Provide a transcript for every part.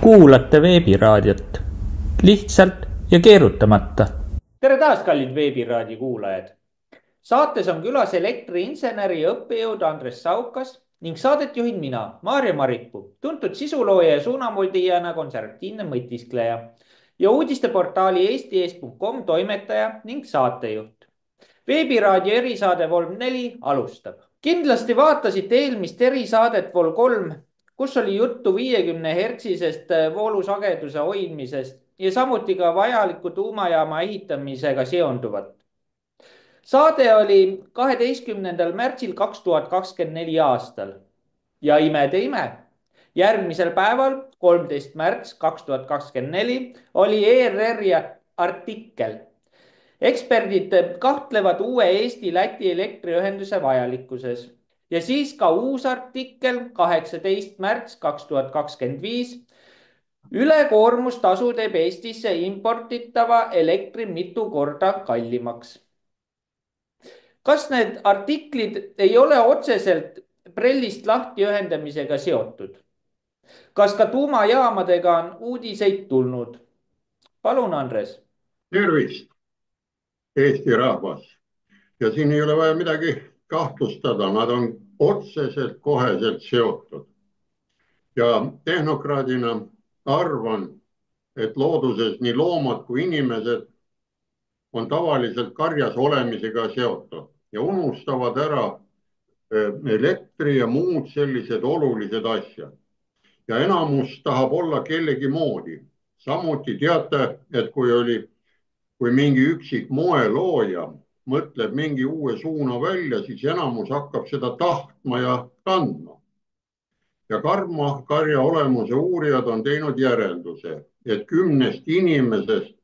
Kuulate veebiraadiot lihtsalt ja keerutamata. Tere taas, kallid veebiraadio kuulajad. Saates on külas elektriinseneri ja õppejõud Andres Saukas ning saadet juhin mina, Maarja Maripuu, tuntud sisulooja ja suunamuldijana konservatiivne mõtiskleja ja uudisteportaali eesti.com toimetaja ning saatejuht. Veebiraadio erisaade Vol 4 alustab. Kindlasti vaatasite eelmist erisaadet Vol 3, kus oli juttu 50 hertsisest voolusageduse hoidmisest ja samuti ka vajaliku tuumajaama ehitamisega seonduvat. Saade oli 12. märtsil 2024 aastal ja imede ime. Järgmisel päeval, 13. märts 2024, oli ERR-i artikkel. Eksperdid kahtlevad uue Eesti-Läti elektriühenduse vajalikkuses. Ja siis ka uus artikkel 18. märts 2025. Ülekoormustasu teeb Eestisse importitava elektri mitu korda kallimaks. Kas need artiklid ei ole otseselt prellist lahti ühendamisega seotud? Kas ka tuumajaamadega on uudiseid tulnud? Palun, Andres. Tervist, Eesti rahvas. Ja siin ei ole vaja midagi kahtlustada, nad on otseselt koheselt seotud. Ja tehnokraadina arvan, et looduses nii loomad kui inimesed on tavaliselt karjas olemisega seotud ja unustavad ära elektri ja muud sellised olulised asjad. Ja enamus tahab olla kellegi moodi. Samuti teate, et kui mingi üksik moelooja mõtleb mingi uue suuna välja, siis enamus hakkab seda tahtma ja kandma. Ja karja olemuse uurijad on teinud järelduse, et 10 inimesest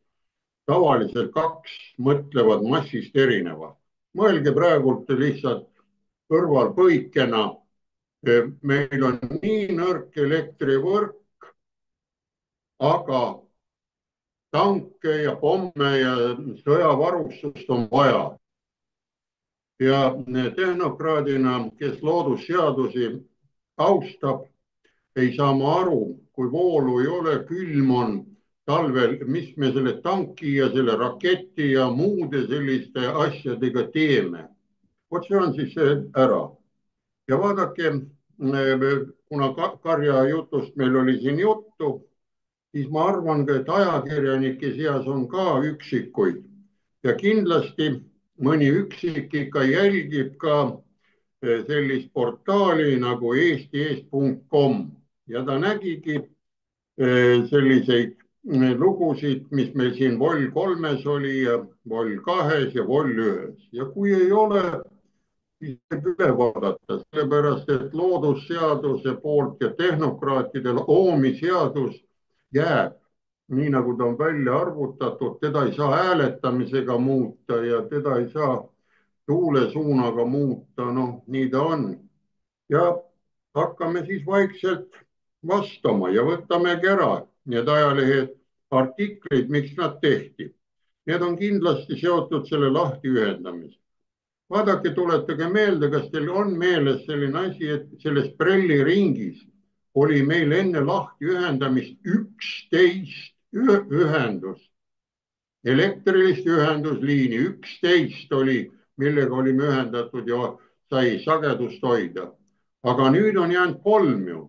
tavaliselt 2 mõtlevad massist erinevalt. Mõelge praegu lihtsalt kõrvalpõikena. Meil on nii nõrk elektrivõrk, aga tanke ja pomme ja sõjavarustust on vaja. Ja tehnokraadina, kes loodusseadusi austab, ei saa ma aru, kui voolu ei ole, külm on talvel, mis me selle tanki ja selle raketi ja muude selliste asjadega teeme. Vot see on siis ära. Ja vaadake, kuna karja jutust meil oli siin juttu, siis ma arvan, et ajakirjanike seas on ka üksikuid ja kindlasti mõni üksik ikka jälgib ka sellist portaali nagu eesti.com ja ta nägigi selliseid lugusid, mis meil siin Vol 3-s oli ja Vol 2-s ja Vol 1-s. Ja kui ei ole, siis võib üle vaadata, sellepärast et loodusseaduse poolt ja tehnokraatide loomiseadus jääb nii, nagu ta on välja arvutatud, teda ei saa hääletamisega muuta ja teda ei saa tuulesuunaga muuta, nii ta on. Ja hakkame siis vaikselt vastama ja võtamegi ära need ajalehed artiklid, miks nad tehti. Need on kindlasti seotud selle lahti ühendamisega. Vaadake, tuletage meelde, kas teil on meeles selline asi, et selles Prelli ringis oli meil enne lahti ühendamist 11 ühendust, elektrilist ühendusliini, 11 oli, millega olime ühendatud ja sai sagedust hoida. Aga nüüd on jäänud 3 ju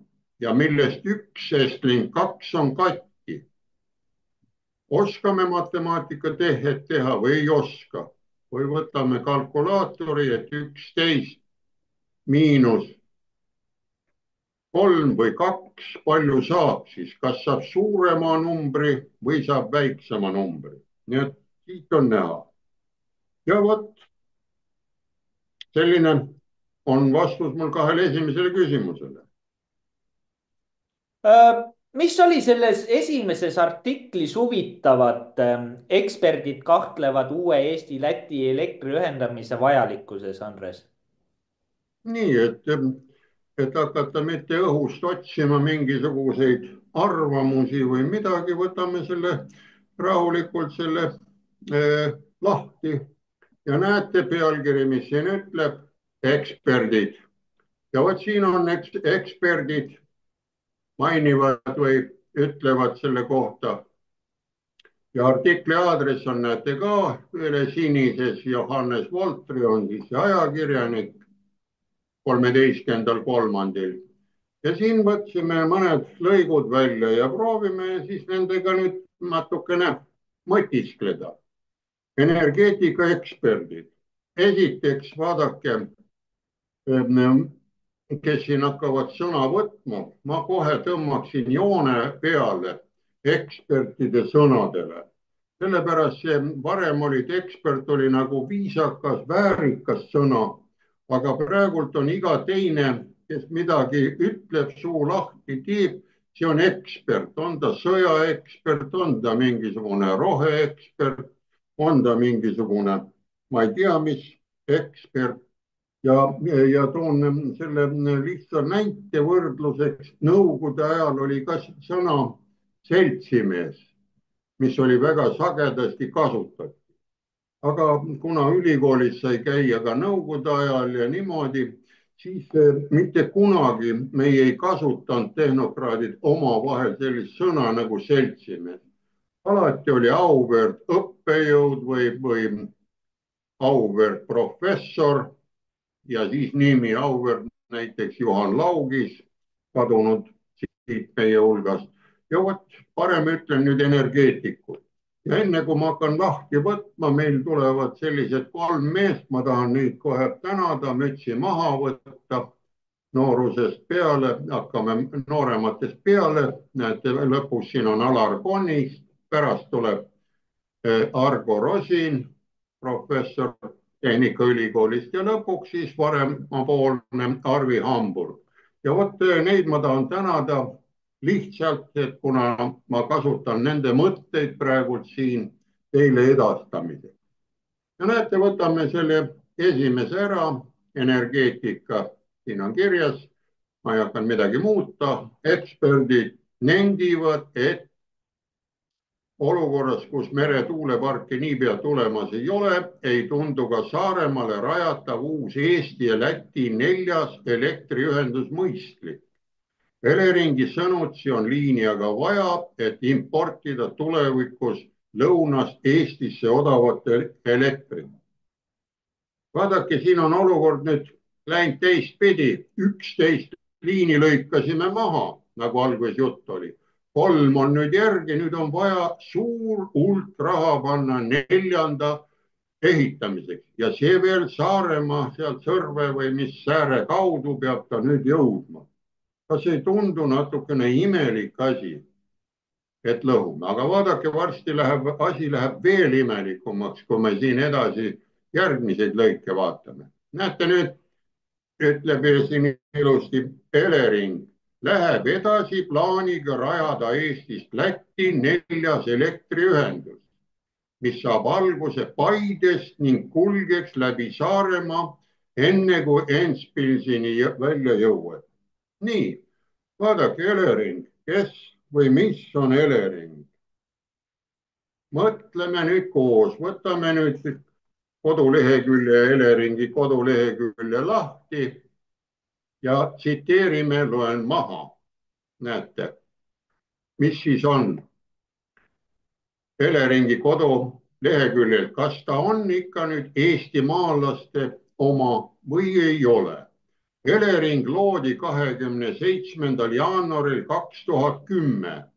ja millest 1 Estlink 2 on katki. Oskame matemaatika tehet teha või ei oska? Või võtame kalkulaatori, et 11 miinus 3 või 2, palju saab siis, kas saab suurema numbri või saab väiksema numbri. Nii et siit on näha. Ja võt, selline on vastus mul 2 esimesele küsimusele. Mis oli selles esimeses artiklis huvitavat? Eksperdid kahtlevad uue Eesti-Läti elektri ühendamise vajalikkuses, Andres? Nii, et hakata mitte õhust otsima mingisuguseid arvamusi või midagi, võtame selle rahulikult selle lahti ja näete pealkiri, mis siin ütleb, eksperdid. Ja vot siin on eksperdid mainivad või ütlevad selle kohta. Ja artikli aadress on, näete ka, sinises. Johannes Voltri on siis see ajakirjanik 13.3. Ja siin võtsime mõned lõigud välja ja proovime siis nendega nüüd natukene mõtiskleda. Energeetikaeksperdid. Esiteks vaadake, kes siin hakkavad sõna võtma, ma kohe tõmbaksin joone peale ekspertide sõnadele. Sellepärast see varem olid ekspert oli nagu viisakas, väärikas sõna, aga praegult on iga teine, kes midagi ütleb, suu lahti teeb, see on ekspert, on ta sõjaekspert, on ta mingisugune roheekspert, on ta mingisugune, ma ei tea, mis ekspert. Ja toon selle lihtsa näite võrdluseks. Nõukogude ajal oli ka sõna seltsimees, mis oli väga sagedasti kasutatud. Aga kuna ülikoolis sai käia ka nõukogude ajal ja niimoodi, siis mitte kunagi meie ei kasutanud tehnokraadid omavahel sellist sõna nagu seltsimees. Alati oli auväärt õppejõud või auväärt professor ja siis nimi auväärt näiteks Juhan Laugis, kadunud siit meie hulgast. Ja vot parem ütlen nüüd energeetikud. Ja enne kui ma hakkan lahti võtma, meil tulevad sellised 3 meest, ma tahan neid kohe tänada, mütsi maha võtta noorusest peale, hakkame noorematest peale. Näete, lõpus siin on Alar Konist, pärast tuleb Argo Rosin, professor Tehnikaülikoolist ja lõpuks siis paremapoolne Arvi Hamburg. Ja vot neid ma tahan tänada lihtsalt, et kuna ma kasutan nende mõtteid praegu siin teile edastamiseks. Ja näete, võtame selle esimese ära, energeetika, siin on kirjas, ma ei hakanud midagi muuta, eksperdid nendivad, et olukorras, kus meretuuleparki niipea tulemas ei ole, ei tundu ka Saaremaale rajatav uus Eesti ja Läti 4. elektriühendus mõistlik. Eleringi sõnutsi on liini aga vaja, et importida tulevikus lõunast Eestisse odavat elektrit. Vaadake, siin on olukord nüüd läinud teistpidi. 11 liini lõikasime maha, nagu alguses jutt oli. 3 on nüüd järgi, nüüd on vaja suur hulk raha panna 4. ehitamiseks ja see veel Saaremaa sealt Sõrve või mis sääre kaudu peab ta nüüd jõudma. Kas ei tundu natukene imelik asi, et lõhume, aga vaadake, varsti asi läheb veel imelikumaks, kui me siin edasi järgmiseid lõike vaatame. Näete nüüd, ütleb siin ilusti Elering. Läheb edasi plaaniga rajada Eestist Lätti 4. elektriühendus, mis saab alguse Paidest ning kulgeks läbi Saaremaa, enne kui Entspilsini välja jõuab. Nii, vaadake Elering, kes või mis on Elering? Mõtleme nüüd koos, võtame nüüd kodulehekülje, Eleringi kodulehekülje lahti. Ja tsiteerime, loen maha. Näete, mis siis on Eleringi koduleheküljel, kas ta on ikka nüüd eestimaalaste oma või ei ole. Elering loodi 27. jaanuaril 2010,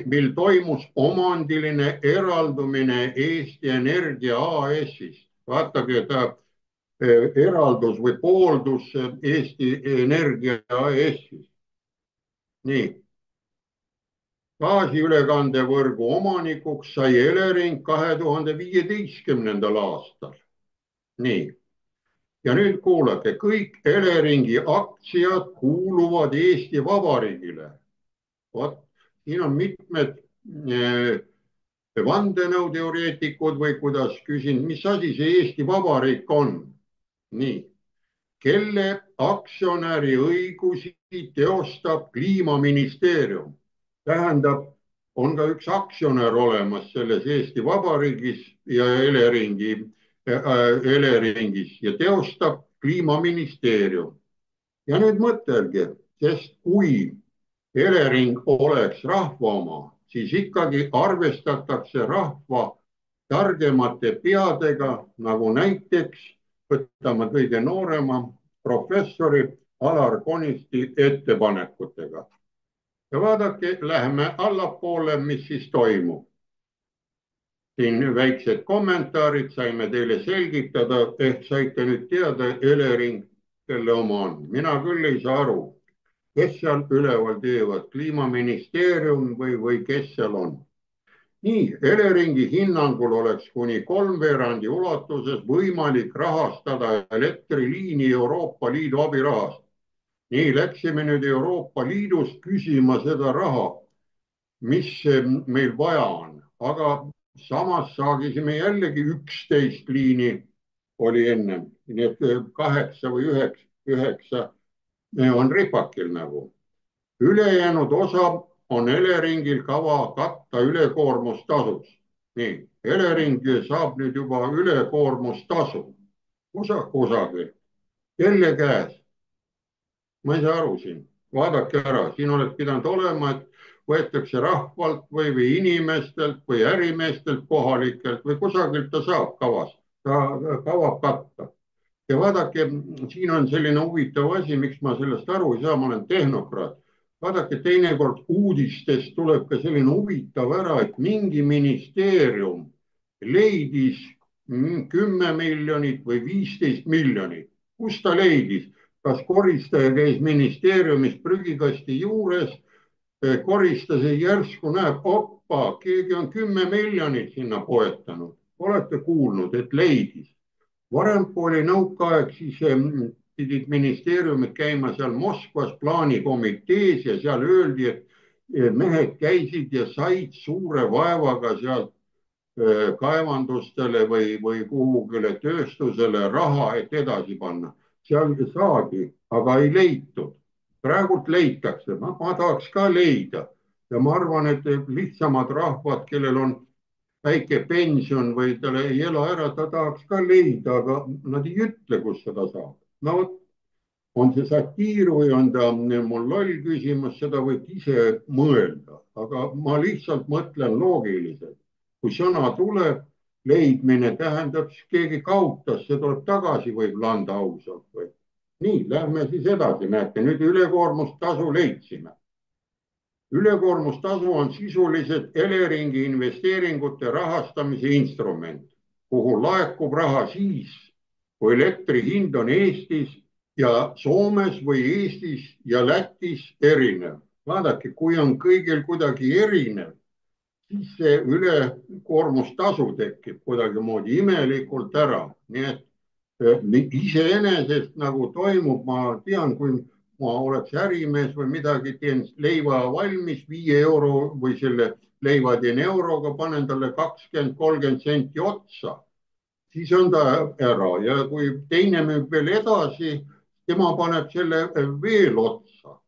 mil toimus omandiline eraldumine Eesti Energia AS-ist. Vaatake, ta eraldus või pooldus Eesti Energia AS-ist. Nii. Gaasiülekandevõrgu omanikuks sai Elering 2015. aastal. Nii. Ja nüüd kuulake, kõik Eleringi aktsiad kuuluvad Eesti Vabariigile. Vot, siin on mitmed vandenõuteoreetikud või kuidas küsin, mis asi see Eesti Vabariik on? Nii, kelle aktsionäri õigusi teostab Kliimaministeerium. Tähendab, on ka üks aktsionär olemas selles Eesti Vabariigis ja Eleringis ja teostab Kliimaministeerium. Ja nüüd mõtelge, sest kui Elering oleks rahva oma, siis ikkagi arvestatakse rahva targemate peadega, nagu näiteks võtame kõige noorema professori Alar Konisti ettepanekutega. Ja vaadake, läheme allapoole, mis siis toimub. Siin väiksed kommentaarid, saime teile selgitada, ehk saite nüüd teada, Elering, kelle oma on. Mina küll ei saa aru, kes seal üleval teevad, kliimaministeerium või kes seal on. Nii, Eleringi hinnangul oleks kuni 3/4 ulatuses võimalik rahastada elektriliini Euroopa Liidu abirahast. Nii läksime nüüd Euroopa Liidust küsima seda raha, mis meil vaja on, aga samas saagisime jällegi 11 liini oli ennem, nii et 8 või 9 on ripakil nagu. Ülejäänud osa on Eleringil kava katta ülekoormustasus. Nii, Elering saab nüüd juba ülekoormustasu kusagil. Kelle käes? Ma ei saa aru siin. Vaadake ära, siin oleks pidanud olema, et võetakse rahvalt või inimestelt või ärimeestelt kohalikelt või kusagilt ta saab kavas, ta kavab katta. Ja vaadake, siin on selline huvitav asi, miks ma sellest aru ei saa, ma olen tehnokraat. Vaadake, teinekord uudistest tuleb ka selline huvitav ära, et mingi ministeerium leidis 10 miljonit või 15 miljonit. Kus ta leidis? Kas koristaja käis ministeeriumis prügikasti juures, koristas ja järsku näeb, oppa, keegi on 10 miljonit sinna poetanud. Olete kuulnud, et leidis. Varem, kui oli nõukaaeg, siis pidid ministeeriumid käima seal Moskvas plaanikomitees ja seal öeldi, et mehed käisid ja said suure vaevaga sealt kaevandustele või kuhugile tööstusele raha, et edasi panna. Seal saadi, aga ei leitud. Praegult leitakse, ma tahaks ka leida ja ma arvan, et lihtsamad rahvad, kellel on väike pension või tal ei ela ära, ta tahaks ka leida, aga nad ei ütle, kus seda saab. No vot, on see satiir või on ta mul loll küsimus, seda võib ise mõelda, aga ma lihtsalt mõtlen loogiliselt. Kui sõna tuleb, leidmine tähendab, keegi kaotas, see tuleb tagasi, võib landa ausalt või. Nii, lähme siis edasi, näete, nüüd ülekoormustasu leidsime. Ülekoormustasu on sisuliselt Eleringi investeeringute rahastamise instrument, kuhu laekub raha siis, kui elektri hind on Eestis ja Soomes või Eestis ja Lätis erinev. Vaadake, kui on kõigil kuidagi erinev, siis see ülekoormustasu tekib kuidagimoodi imelikult ära. Nii et iseenesest nagu toimub, ma tean, kui ma oleks ärimees või midagi, teen leiva valmis 5 euro või selle leiva teen euroga, panen talle 20-30 senti otsa, siis on ta ära ja kui teine müüb veel edasi, tema paneb selle veel otsa.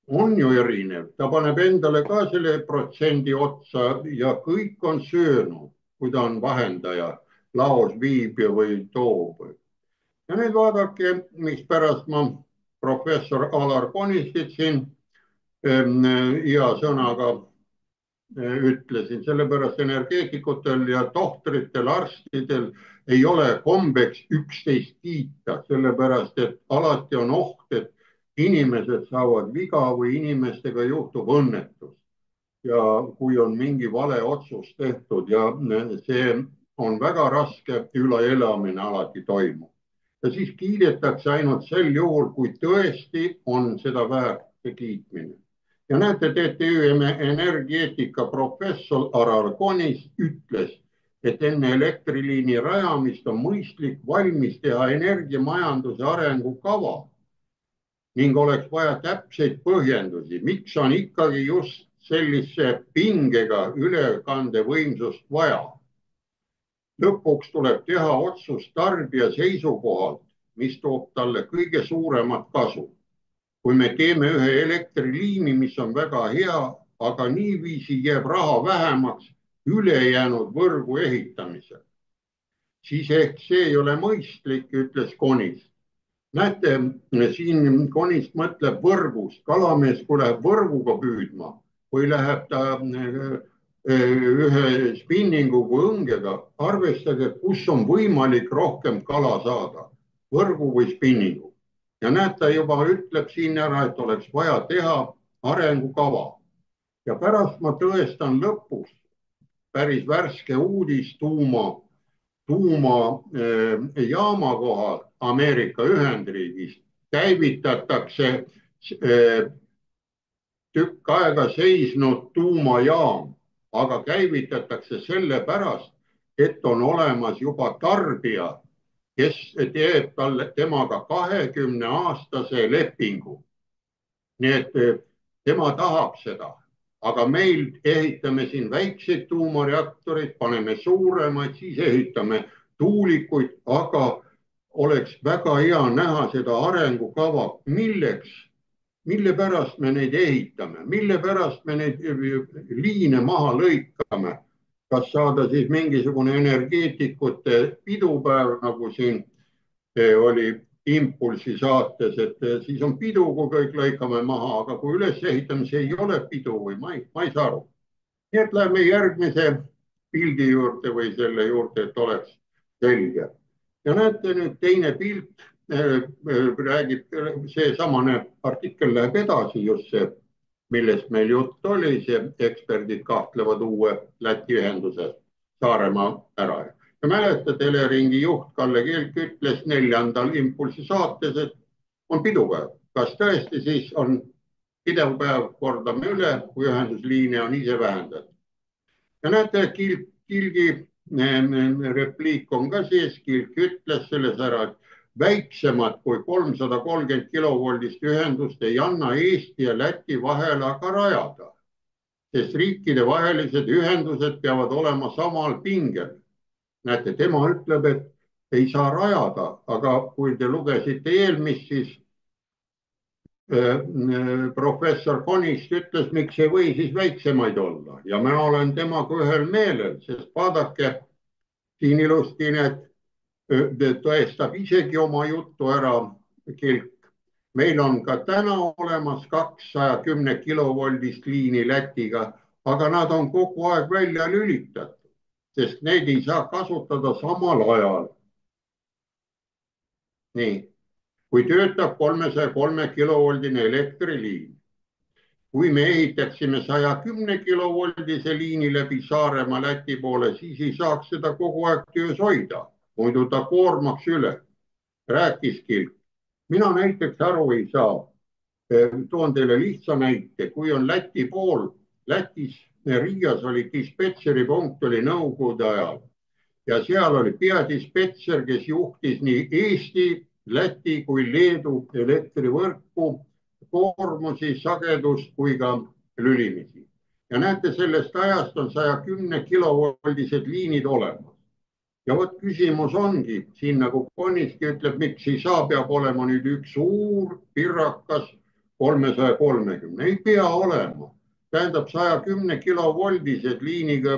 On ju erinev, ta paneb endale ka selle protsendi otsa ja kõik on söönud, kui ta on vahendaja, laos viib või toob. Ja nüüd vaadake, mispärast ma professor Alar Konistit siin hea sõnaga ütlesin, sellepärast energeetikutel ja tohtritel, arstidel ei ole kombeks üksteist kiita, sellepärast et alati on oht, et inimesed saavad viga või inimestega juhtub õnnetus. Ja kui on mingi vale otsus tehtud ja see on väga raske, üleelamine alati toimub. Ja siis kiidetakse ainult sel juhul, kui tõesti on seda väärt see kiitmine. Ja näete, TTÜ energeetika professor Alar Konis ütles, et enne elektriliini rajamist on mõistlik valmis teha energiamajanduse arengukava ning oleks vaja täpseid põhjendusi, miks on ikkagi just sellise pingega ülekandevõimsust vaja. Lõpuks tuleb teha otsus tarbija seisukohalt, mis toob talle kõige suuremat kasu. Kui me teeme ühe elektriliini, mis on väga hea, aga niiviisi jääb raha vähemaks ülejäänud võrgu ehitamisel, siis ehk see ei ole mõistlik, ütles Konis. näete, siin Konist mõtleb võrgust, kalamees, kui läheb võrguga püüdma või läheb ta ühe spinninguga õngega, arvestage, kus on võimalik rohkem kala saada, võrgu või spinningu. Ja näed, ta juba ütleb siin ära, et oleks vaja teha arengukava. Ja pärast ma tõestan lõpus päris värske uudis tuumajaama kohal Ameerika Ühendriigis käivitatakse tükk aega seisnud tuumajaam, aga käivitatakse sellepärast, et on olemas juba tarbija, kes teeb temaga 20-aastase lepingu. Nii et tema tahab seda. Aga meil ehitame siin väikseid tuumareaktoreid, paneme suuremaid, siis ehitame tuulikuid, aga oleks väga hea näha seda arengukava, milleks, mille pärast me neid ehitame, mille pärast me neid liine maha lõikame. Kas saada siis mingisugune energeetikute pidupäev, nagu siin oli Impulsi saates, et siis on pidu, kui kõik lõikame maha, aga kui üles ehitame, see ei ole pidu või ma ei saa aru. Nii et läheme järgmise pildi juurde või selle juurde, et oleks selge. Ja näete nüüd teine pilt räägib, seesamane artikkel läheb edasi, just see, millest meil jutt oli, see eksperdid kahtlevad uue Läti ühenduse Saaremaa ära. Ja mäletad, Eleringi juht Kalle Kilk ütles 4. Impulsi saates, et on pidupäev. Kas tõesti siis on pidevupäev, kordame üle, kui ühendusliine on ise vähendatud. Ja näete, Kilgi repliik on ka sees, Kilk ütles selles ära, et väiksemad kui 330 kilovoldist ühendust ei anna Eesti ja Läti vahele aga rajada, sest riikide vahelised ühendused peavad olema samal pingel. Näete, tema ütleb, et ei saa rajada, aga kui te lugesite eelmist, siis professor Konist ütles, miks ei või siis väiksemaid olla. Ja ma olen temaga ühel meelel, sest vaadake, siin ilusti tõestab isegi oma juttu ära Kilk. Meil on ka täna olemas 210 kilovoldist liini Lätiga, aga nad on kogu aeg välja lülitatud, sest neid ei saa kasutada samal ajal. Nii, kui töötab 303 kilovoldine elektriliin, kui me ehitaksime 110 kilovoldise liini läbi Saaremaa Läti poole, siis ei saaks seda kogu aeg töös hoida, muidu ta koormaks üle. Rääkis Kilk. Mina näiteks aru ei saa. Toon teile lihtsa näite, kui on Läti pool, Lätis Riias oli dispetšeri punkt, oli nõukogude ajal ja seal oli peadispetšer, kes juhtis nii Eesti, Läti kui Leedu elektrivõrku, koormusi, sagedust kui ka lülimisi. Ja näete, sellest ajast on 110 kilovoldised liinid olemas. Ja vot küsimus ongi, siin nagu Koniski ütleb, miks ei saa, peab olema nüüd üks suur pirrakas 330, ei pea olema. Tähendab 110 kilovoldised liiniga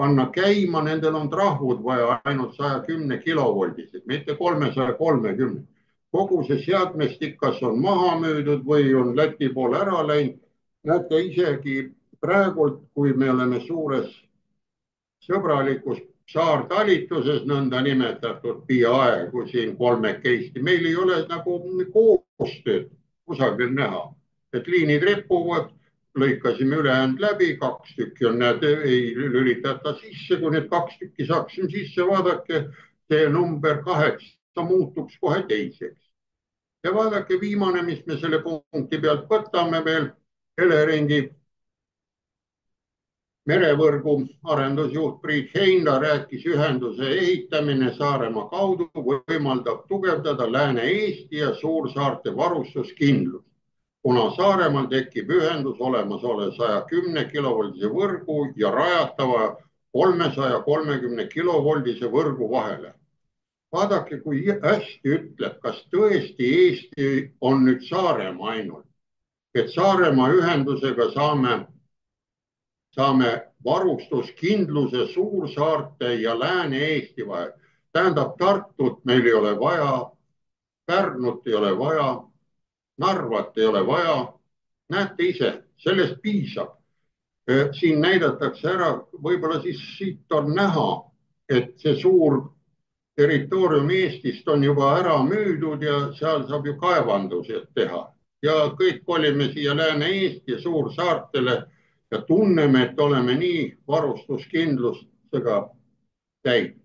panna käima, nendel on trahvud vaja ainult 110 kilovoldised, mitte 330. Kogu see seadmestik, kas on maha müüdud või on Läti poole ära läinud. Näete isegi praegult, kui me oleme suures sõbralikus saartalituses nõnda nimetatud peaaegu siin kolmekesti, meil ei ole nagu koostööd kusagil näha, et liinid repuvad. Lõikasime ülejäänud läbi, 2 tükki on, näed, ei lülitata sisse, kui need 2 tükki saaksime sisse, vaadake, see number 8 muutuks kohe teiseks. Ja vaadake viimane, mis me selle punkti pealt võtame veel, Eleringi merevõrgu arendusjuht Priit Heinla rääkis, ühenduse ehitamine Saaremaa kaudu võimaldab tugevdada Lääne-Eesti ja suursaarte varustuskindlust. Kuna Saaremaal tekib ühendus olemasoleva 110 kilovoldise võrgu ja rajatava 330 kilovoldise võrgu vahele. Vaadake, kui hästi ütleb, kas tõesti Eesti on nüüd Saaremaa ainult, et Saaremaa ühendusega saame varustuskindluse suursaarte ja Lääne-Eesti vahel. Tähendab, Tartut meil ei ole vaja, Pärnut ei ole vaja, Narvat ei ole vaja. Näete ise, sellest piisab. Siin näidatakse ära, võib-olla siis siit on näha, et see suur territoorium Eestist on juba ära müüdud ja seal saab ju kaevandused teha. Ja kõik kolime siia Lääne-Eesti ja suursaartele ja tunneme, et oleme nii varustuskindlusega täit.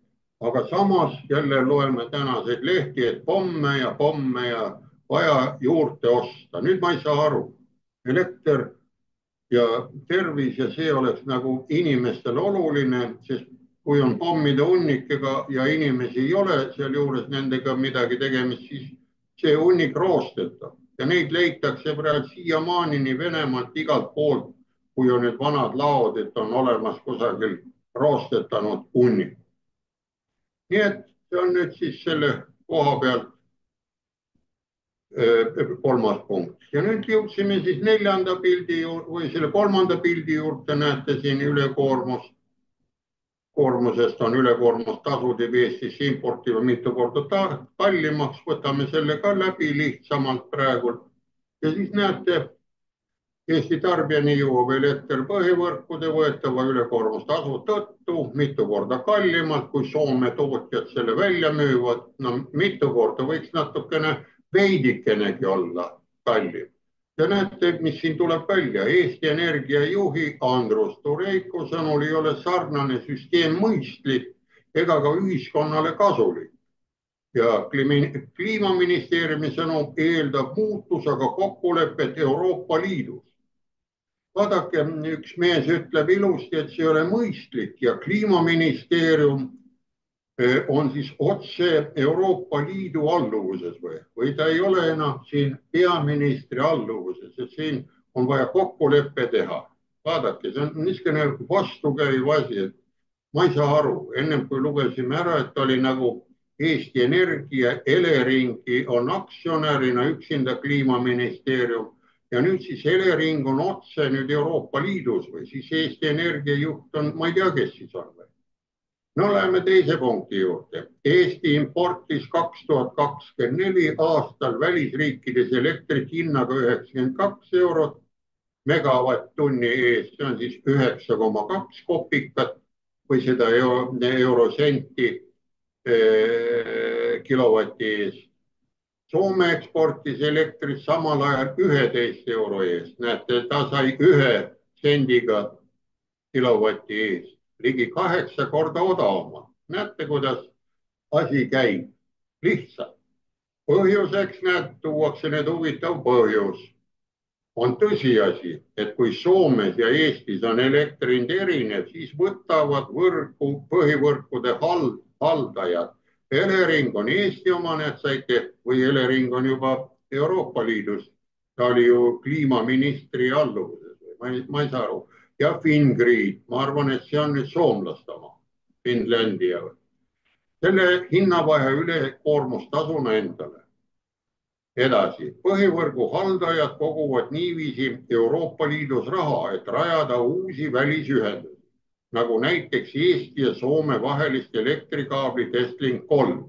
Aga samas jälle loeme tänaseid lehti, et pomme ja vaja juurde osta. Nüüd ma ei saa aru. Elekter ja tervis ja see oleks nagu inimestele oluline, sest kui on pommide hunnikega ja inimesi ei ole sealjuures nendega midagi tegemist, siis see hunnik roostetab ja neid leitakse praegu siiamaani nii Venemaalt igalt poolt, kui on need vanad laod, et on olemas kusagil roostetanud hunnik. Nii et see on nüüd siis selle koha pealt kolmas punkt. Ja nüüd jõudsime siis neljanda pildi või selle kolmanda pildi juurde, näete siin ülekoormust. Koormusest on ülekoormustasud Eestisse importiva mitu korda kallimaks, võtame selle ka läbi lihtsamalt praegu. Ja siis näete, Eesti tarbijani jõuab elekter põhivõrkude võetava ülekoormustasu tõttu mitu korda kallimalt, kui Soome tootjad selle välja müüvad. No mitu korda võiks natukene veidikenegi olla kallim. Ja näete, mis siin tuleb välja. Eesti Energia juhi Andrus Tureiko sõnul ei ole sarnane süsteem mõistlik ega ka ühiskonnale kasulik. Ja kliimaministeeriumi sõnum eeldab muutus, aga kokkulepet Euroopa Liidus. Vaadake, üks mees ütleb ilusti, et see ei ole mõistlik ja kliimaministeerium on siis otse Euroopa Liidu alluvuses või ta ei ole enam siin peaministri alluvuses, et siin on vaja kokkuleppe teha. Vaadake, see on niisugune vastukäiv asi, et ma ei saa aru, ennem kui lugesime ära, et oli nagu Eesti Energia Eleringi on aktsionärina üksinda kliimaministeerium ja nüüd siis Elering on otse nüüd Euroopa Liidus või siis Eesti Energia juht on, ma ei tea, kes siis on või. No läheme teise punkti juurde. Eesti importis 2024 aastal välisriikides elektrit hinnaga 92 eurot megavatt-tunni eest, see on siis 9,2 kopikat või seda eurosenti kilovati eest. Soome eksportis elektrit samal ajal 11 euro eest. Näete, ta sai 1 sendiga kilovati eest. Ligi 8 korda odavama. Näete, kuidas asi käib. Lihtsalt. Põhjuseks tuuakse need huvitav põhjus. On tõsiasi, et kui Soomes ja Eestis on elektrihind erinev, siis võtavad põhivõrkude haldajad. Elering on Eesti omane, et saite, või Elering on juba Euroopa Liidus. Ta oli ju kliimaministri alluvuses. Ma ei saa aru. Ja Fingrid, ma arvan, et see on nüüd soomlaste oma, Finlandia. Selle hinnavahe ülekoormustasuna endale. Edasi, põhivõrgu haldajad koguvad niiviisi Euroopa Liidus raha, et rajada uusi välisühendusi, nagu näiteks Eesti ja Soome vahelist elektrikaablit Estlink 3.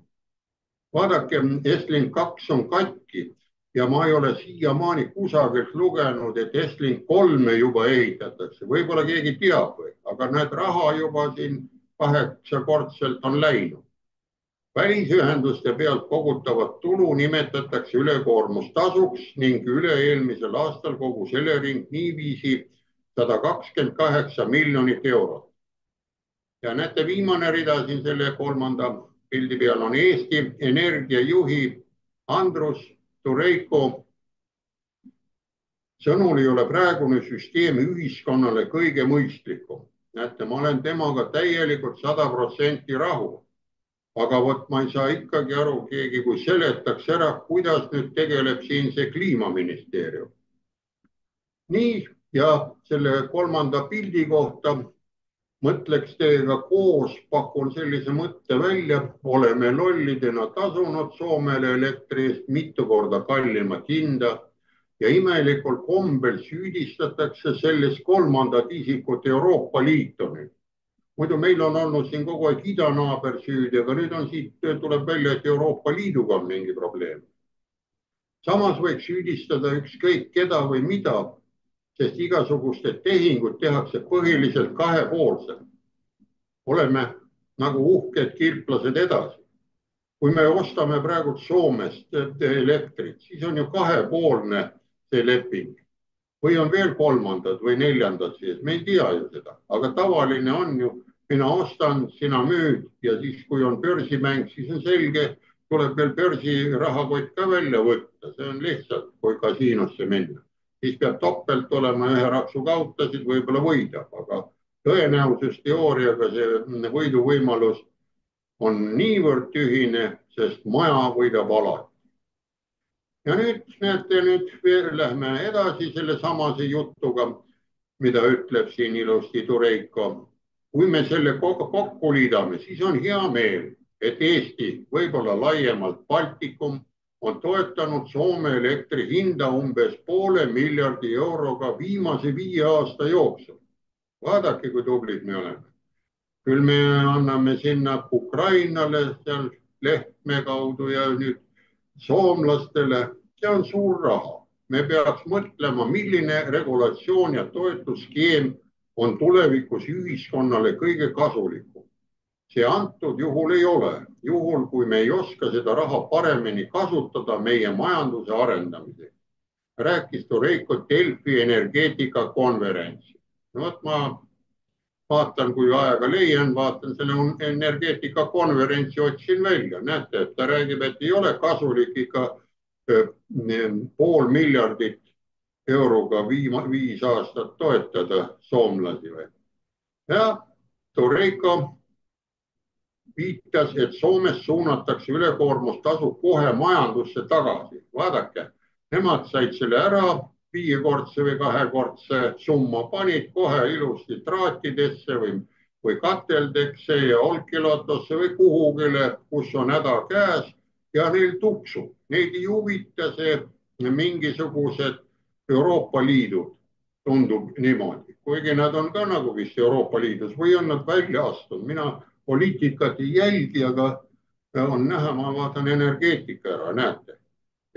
Vaadake, Estlink 2 on katki ja ma ei ole siiamaani kusagilt lugenud, et Estlink 3 juba ehitatakse. Võib-olla keegi teab või, aga need raha juba siin 8-kordselt on läinud. Välisühenduste pealt kogutavat tulu nimetatakse ülekoormustasuks ning üle-eelmisel aastal kogus Elering niiviisi 128 miljonit eurot. Ja näete, viimane rida siin selle kolmanda pildi peal on Eesti Energia juhi Andrus Tureiko sõnul ei ole praegune süsteem ühiskonnale kõige mõistlikum. Näete, ma olen temaga täielikult 100% rahul. Aga võt ma ei saa ikkagi aru keegi, kui seletaks ära, kuidas nüüd tegeleb siin see kliimaministeerium. Nii, ja selle kolmanda pildi kohta mõtleks teiega koos, pakun sellise mõtte välja. Oleme lollidena tasunud Soomele elektri eest mitu korda kallimat hinda ja imelikul kombel süüdistatakse selles kolmandat isikut Euroopa Liitu nüüd. Muidu meil on olnud siin kogu aeg idanaaber süüdi, aga nüüd on siit tuleb välja, et Euroopa Liiduga on mingi probleem. samas võiks süüdistada ükskõik keda või mida, sest igasugused tehingud tehakse põhiliselt kahepoolselt. Oleme nagu uhked kilplased edasi. Kui me ostame praegu Soomest elektrit, siis on ju kahepoolne see leping. Või on veel kolmandad või neljandad sees, me ei tea ju seda. Aga tavaline on ju, mina ostan, sina müüd ja siis, kui on börsimäng, siis on selge, tuleb veel börsirahakott ka välja võtta. See on lihtsalt, kui kasiinosse minna. Siis peab topelt olema, ühe raksu kaotasid, võib-olla võidab, aga tõenäosusteooriaga see võiduvõimalus on niivõrd tühine, sest maja võidab alati. Ja nüüd näete, nüüd lähme edasi selle samase jutuga, mida ütleb siin ilusti Tureiko. Kui me selle kokku liidame, siis on hea meel, et Eesti, võib-olla laiemalt Baltikum, on toetanud Soome elektri hinda umbes €500 miljardi viimase 5 aasta jooksul. Vaadake, kui tublid me oleme. Küll me anname sinna Ukrainale seal Lehtme kaudu ja nüüd soomlastele, see on suur raha. Me peaks mõtlema, milline regulatsioon ja toetusskeem on tulevikus ühiskonnale kõige kasulikum. See antud juhul ei ole. Juhul, kui me ei oska seda raha paremini kasutada meie majanduse arendamiseks. Rääkis Tureiko Delfi energeetikakonverentsi. No, ma vaatan, kui aega leian, vaatan selle energeetikakonverentsi, otsin välja. Näete, et ta räägib, et ei ole kasulik ikka €500 miljardit 5 aastat toetada soomlasi. Ja Tureiko viitas, et Soomes suunatakse ülekoormustasu kohe majandusse tagasi. Vaadake, nemad said selle ära, 5-kordse või 2-kordse summa panid kohe ilusti traatidesse või kateldekse ja Olkiluotosse või kuhugile, kus on häda käes ja neil tuksub. Neid ei huvita see mingisugused Euroopa Liidud, tundub niimoodi. Kuigi nad on ka nagu vist Euroopa Liidus või on nad välja astunud. Mina poliitikat ei jälgi, aga on näha, ma vaatan energeetika ära, näete.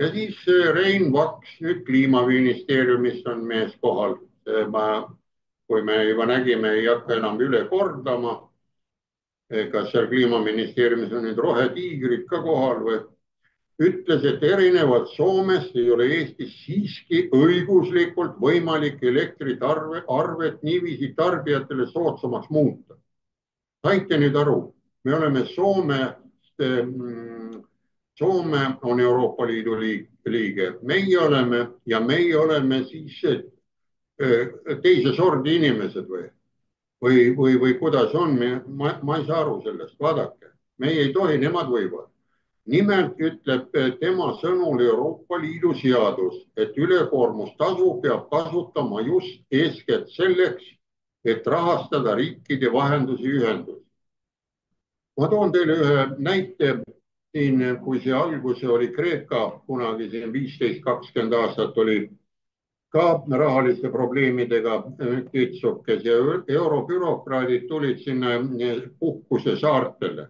Ja siis Rein Vaks, nüüd kliimaministeeriumist on mees kohal. Kui me juba nägime, ei hakka enam üle kordama. Kas seal kliimaministeeriumis on nüüd rohetiigrid ka kohal või? Ütles, et erinevalt Soomest ei ole Eestis siiski õiguslikult võimalik elektriarvet niiviisi tarbijatele soodsamaks muuta. Saite nüüd aru, me oleme Soome on Euroopa Liidu liige, meie oleme siis teise sordi inimesed või kuidas on, ma ei saa aru sellest, vaadake, meie ei tohi, nemad võivad. Nimelt ütleb tema sõnul Euroopa Liidu seadus, et ülekoormustasu peab kasutama just eeskätt selleks, et rahastada riikide vahendusi ühendusi. Ma toon teile ühe näite siin, kui see algus oli Kreeka, kunagi siin 15-20 aastat oli ka rahaliste probleemidega kitsukes ja eurobürokraadid tulid sinna puhkuse saartele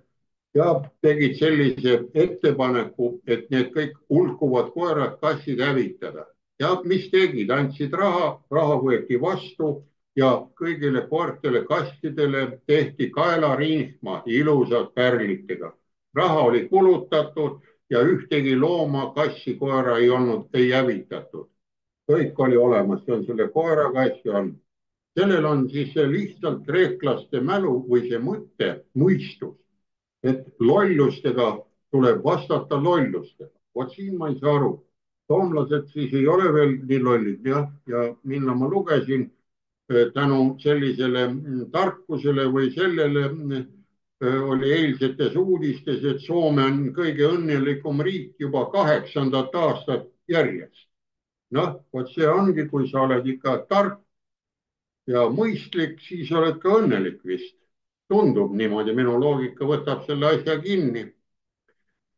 ja tegid sellise ettepaneku, et need kõik hulkuvad koerad, kassid hävitada. Ja mis tegid? Andsid raha võeti vastu ja kõigile koertele, kassidele tehti kaelarihma ilusad pärlitega. Raha oli kulutatud ja ühtegi looma, kassi, koera ei hävitatud. Kõik oli olemas, see on selle koera kassi on. Sellel on siis lihtsalt kreeklaste mälu või see mõte, mõistus, et lollustega tuleb vastata lollustega. Vot siin ma ei saa aru. Soomlased siis ei ole veel nii lollid ja mille ma lugesin tänu sellisele tarkusele või sellele oli eilsetes uudistes, et Soome on kõige õnnelikum riik juba 8. aastat järjest. Noh, vot see ongi, kui sa oled ikka tark ja mõistlik, siis oled ka õnnelik vist. Tundub niimoodi, minu loogika võtab selle asja kinni.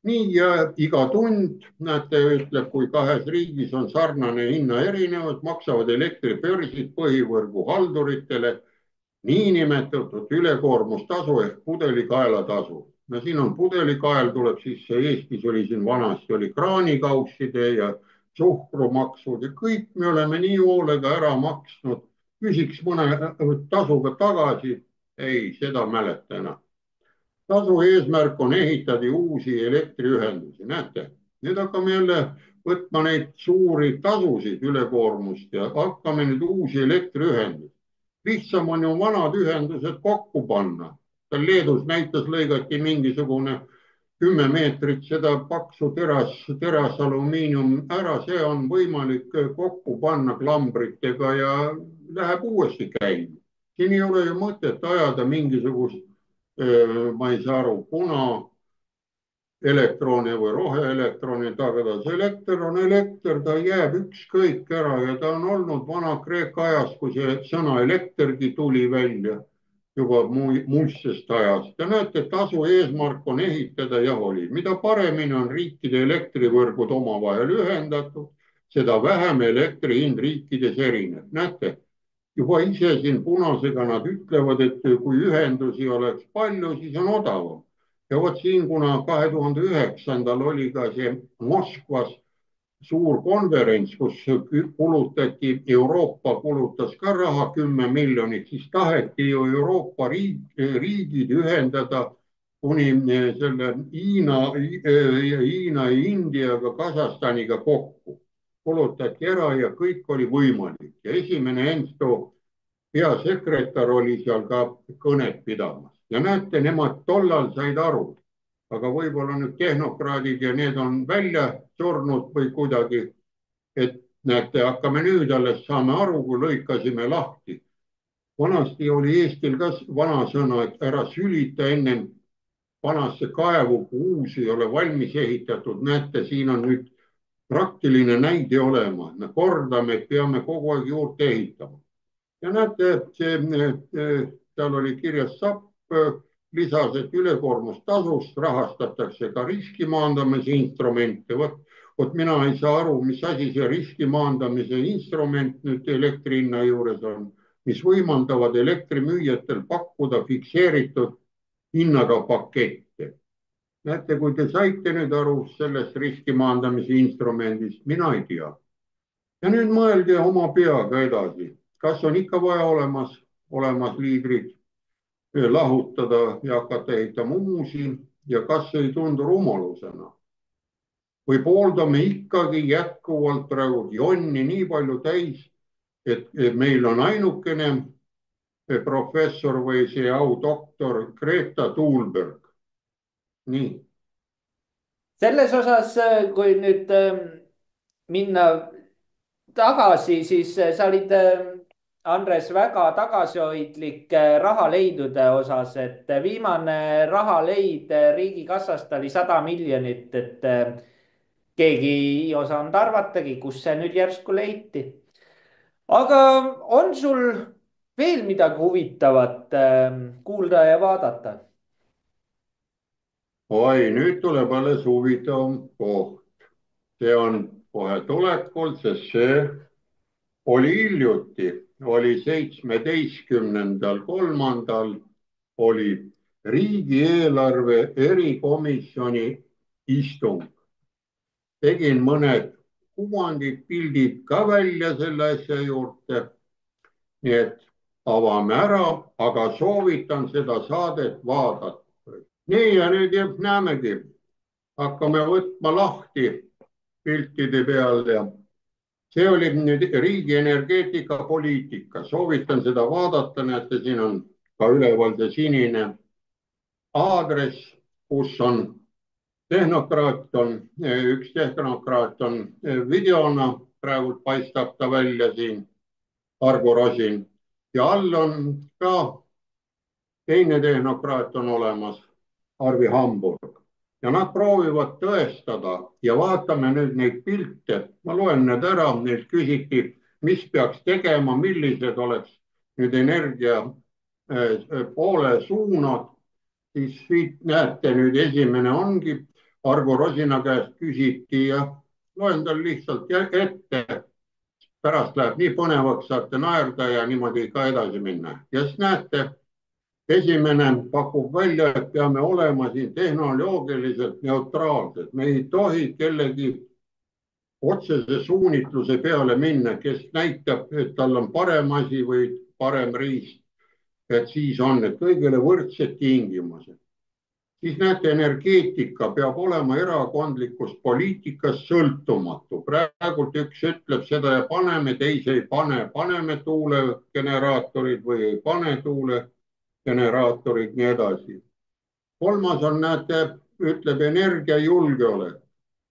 Nii ja iga tund, näete, ütleb, kui kahes riigis on sarnane hinna erinevus, maksavad elektribörsid põhivõrgu halduritele niinimetatud ülekoormustasu ehk pudelikaelatasu. No siin on pudelikael, tuleb sisse, Eestis oli siin vanasti oli kraanikausside ja suhkrumaksud ja kõik me oleme nii hoolega ära maksnud. Küsiks mõne tasuga tagasi. Ei, seda mäleta enam. Tasu eesmärk on ehitada uusi elektriühendusi. Näete, nüüd hakkame jälle võtma neid suuri tasusid, ülekoormust ja hakkame nüüd uusi elektriühendusi. Lihtsam on ju vanad ühendused kokku panna. Leedus näitas, lõigati mingisugune 10 meetrit seda paksu terasalumiinium ära, see on võimalik kokku panna klambritega ja läheb uuesti käima. Siin ei ole ju mõtet ajada mingisugust, ma ei saa aru, punaelektrooni või roheelektrooni tagada. See elekter on elekter, ta jääb ükskõik ära ja ta on olnud Vana-Kreeka ajast, kui see sõna elektergi tuli välja juba muistest ajast. Ja näete, tasu eesmärk on ehitada ja oli. Mida paremini on riikide elektrivõrgud omavahel ühendatud, seda vähem elektri hind riikides erineb. Näete, juba ise siin punasega nad ütlevad, et kui ühendusi oleks palju, siis on odavam. Ja vot siin, kuna 2009. oli ka see Moskvas suur konverents, kus kulutati, Euroopa kulutas ka raha 10 miljonit, siis taheti ju Euroopa riigid ühendada kuni selle Hiina ja Indiaga, Kasahstaniga kokku. Kulutati ära ja kõik oli võimalik ja esimene ENSTO peasekretär oli seal ka kõnet pidamas ja näete, nemad tollal said aru. Aga võib-olla nüüd tehnokraadid ja need on välja surnud või kuidagi, et näete, hakkame nüüd alles saame aru, kui lõikasime lahti. Vanasti oli Eestil ka vanasõna, et ära sülita ennem vanasse kaevu, kui uus ei ole valmis ehitatud. Näete, siin on nüüd praktiline näide olema. Me kordame, et peame kogu aeg juurde ehitama. Ja näete, seal oli kirjas SAP, lisas, et ülekoormustasust rahastatakse ka riskimaandamise instrumente. Vot mina ei saa aru, mis asi see riskimaandamise instrument nüüd elektri hinna juures on, mis võimaldavad elektrimüüjatel pakkuda fikseeritud hinnaga pakette. Näete, kui te saite nüüd aru sellest riskimaandamise instrumendist, mina ei tea. Ja nüüd mõelge oma peaga edasi. Kas on ikka vaja olemas liidrid lahutada ja hakata ehitama uusi ja kas ei tundu rumalusena? Või pooldame ikkagi jätkuvalt praegu jonni nii palju täis, et meil on ainukene professor või see audoktor Greta Thunberg. Nii. Selles osas, kui nüüd minna tagasi, siis sa olid Andres väga tagasihoidlik rahaleidude osas, et viimane rahaleid riigikassast oli 100 miljonit, et keegi ei osanud arvatagi, kus see nüüd järsku leiti. Aga on sul veel midagi huvitavat kuulda ja vaadata? Oi, nüüd tuleb alles huvitav koht. See on kohe tulekul, sest see oli hiljuti. Oli 17.3. oli riigieelarve erikomisjoni istung. Tegin mõned kuvandid, pildid ka välja selle asja juurde. Nii et avame ära, aga soovitan seda saadet vaadata. Nii ja nüüd näemegi, hakkame võtma lahti piltide peal ja see oli nüüd riigi energeetikapoliitika. Soovitan seda vaadata, näete, siin on ka üleval see sinine aadress, kus on tehnokraat on, üks tehnokraat on videona, praegu paistab ta välja siin, Argo Rosin. Ja all on ka teine tehnokraat on olemas, Arvi Hamburg. Ja nad proovivad tõestada ja vaatame nüüd neid pilte. Ma loen need ära, neilt küsiti, mis peaks tegema, millised oleks nüüd energia poole suunad. Siis siit näete nüüd esimene ongi, Argo Rosina käest küsiti ja loen tal lihtsalt ette. Pärast läheb nii põnevaks, saate naerda ja niimoodi ka edasi minna. Ja siis näete, esimene pakub välja, et peame olema siin tehnoloogiliselt neutraalsed. Me ei tohi kellegi otsese suunitluse peale minna, kes näitab, et tal on parem asi või parem riist, et siis on need kõigile võrdsed tingimused. Siis näete, energeetika peab olema erakondlikust poliitikast sõltumatu. Praegult üks ütleb seda ja paneme, teise ei pane, paneme tuulegeneraatorid või ei pane tuulegeneraatorid, nii edasi. Kolmas on, näete, ütleb energiajulgeolek.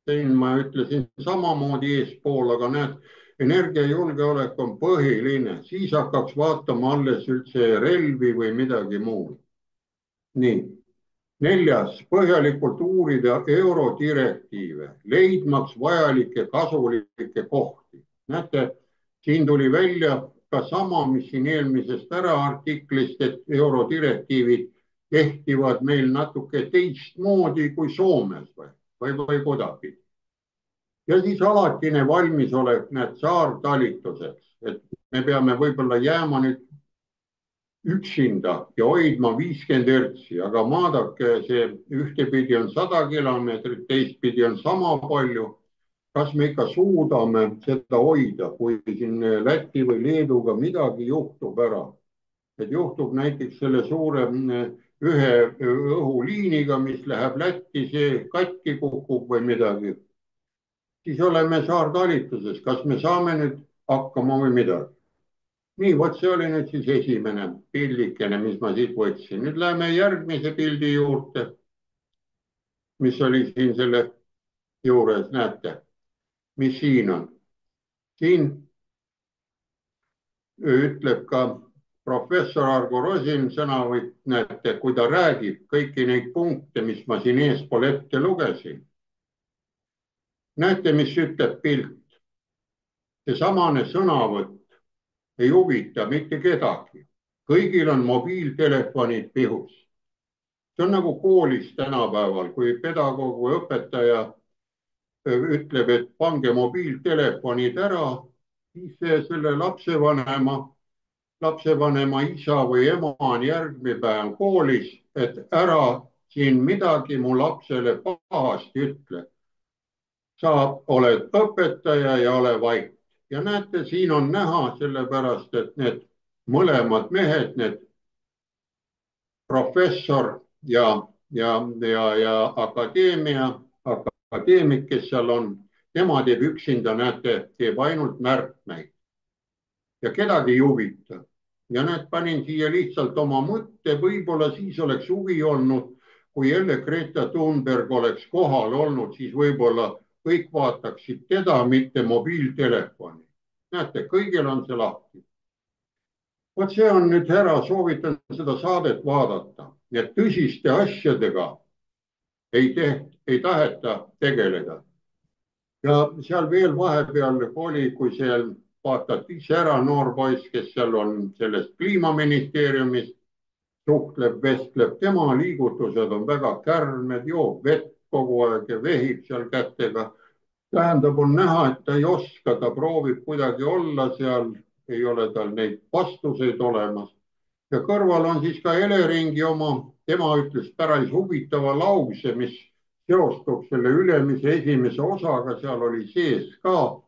Siin ma ütlesin samamoodi eespool, aga näed, energiajulgeolek on põhiline, siis hakkaks vaatama alles üldse relvi või midagi muud. Nii. Neljas, põhjalikult uurida eurodirektiive, leidmaks vajalikke kasulikke kohti. Näete, siin tuli välja ka sama, mis siin eelmisest artiklist, et eurodirektiivid kehtivad meil natuke teistmoodi kui Soomes või kuidagi. Ja siis alatine valmisolek, näed, saartalituseks, et me peame võib-olla jääma nüüd üksinda ja hoidma 50 hertsi, aga vaadake, see ühtepidi on 100 kilomeetrit, teistpidi on sama palju. Kas me ikka suudame seda hoida, kui siin Läti või Leeduga midagi juhtub ära? Et juhtub näiteks selle suure ühe õhuliiniga, mis läheb Lätti, see katki kukub või midagi. Siis oleme saartalituses, kas me saame nüüd hakkama või midagi. Nii, vot see oli nüüd siis esimene pildikene, mis ma siit võtsin. Nüüd läheme järgmise pildi juurde, mis oli siin selle juures, näete, mis siin on. Siin ütleb ka professor Argo Rosin sõnavõtt, näete, kui ta räägib kõiki neid punkte, mis ma siin eespool ette lugesin. Näete, mis ütleb pilt. Seesamane sõnavõtt ei huvita mitte kedagi. Kõigil on mobiiltelefonid pihus. See on nagu koolis tänapäeval, kui pedagoog või õpetaja ütleb, et pange mobiiltelefonid ära, siis selle lapsevanema isa või ema on järgmine päev koolis, et ära siin midagi mu lapsele pahasti ütle. Sa oled õpetaja ja ole vait. Ja näete, siin on näha sellepärast, et need mõlemad mehed, need professor ja akadeemik, kes seal on, tema teeb üksinda, näete, teeb ainult märkmeid ja kedagi ei huvita. Ja näed, panin siia lihtsalt oma mõtte, võib-olla siis oleks huvi olnud, kui jälle Greta Thunberg oleks kohal olnud, siis võib-olla kõik vaataksid teda, mitte mobiiltelefoni. Näete, kõigil on see lahti. Vot see on nüüd ära, soovitan seda saadet vaadata. Ja tõsiste asjadega ei taheta tegeleda. Ja seal veel vahepeal oli, kui seal vaatad ise ära noor poiss, kes seal on sellest kliimaministeeriumist, suhtleb, vestleb, tema liigutused on väga kärmed, joob vett kogu aeg ja vehib seal kätega. Tähendab, on näha, et ta ei oska, ta proovib kuidagi olla seal, ei ole tal neid vastuseid olemas. Ja kõrval on siis ka Eleringi oma, tema ütles päris huvitava lause, mis seostub selle ülemise esimese osaga, seal oli sees ka,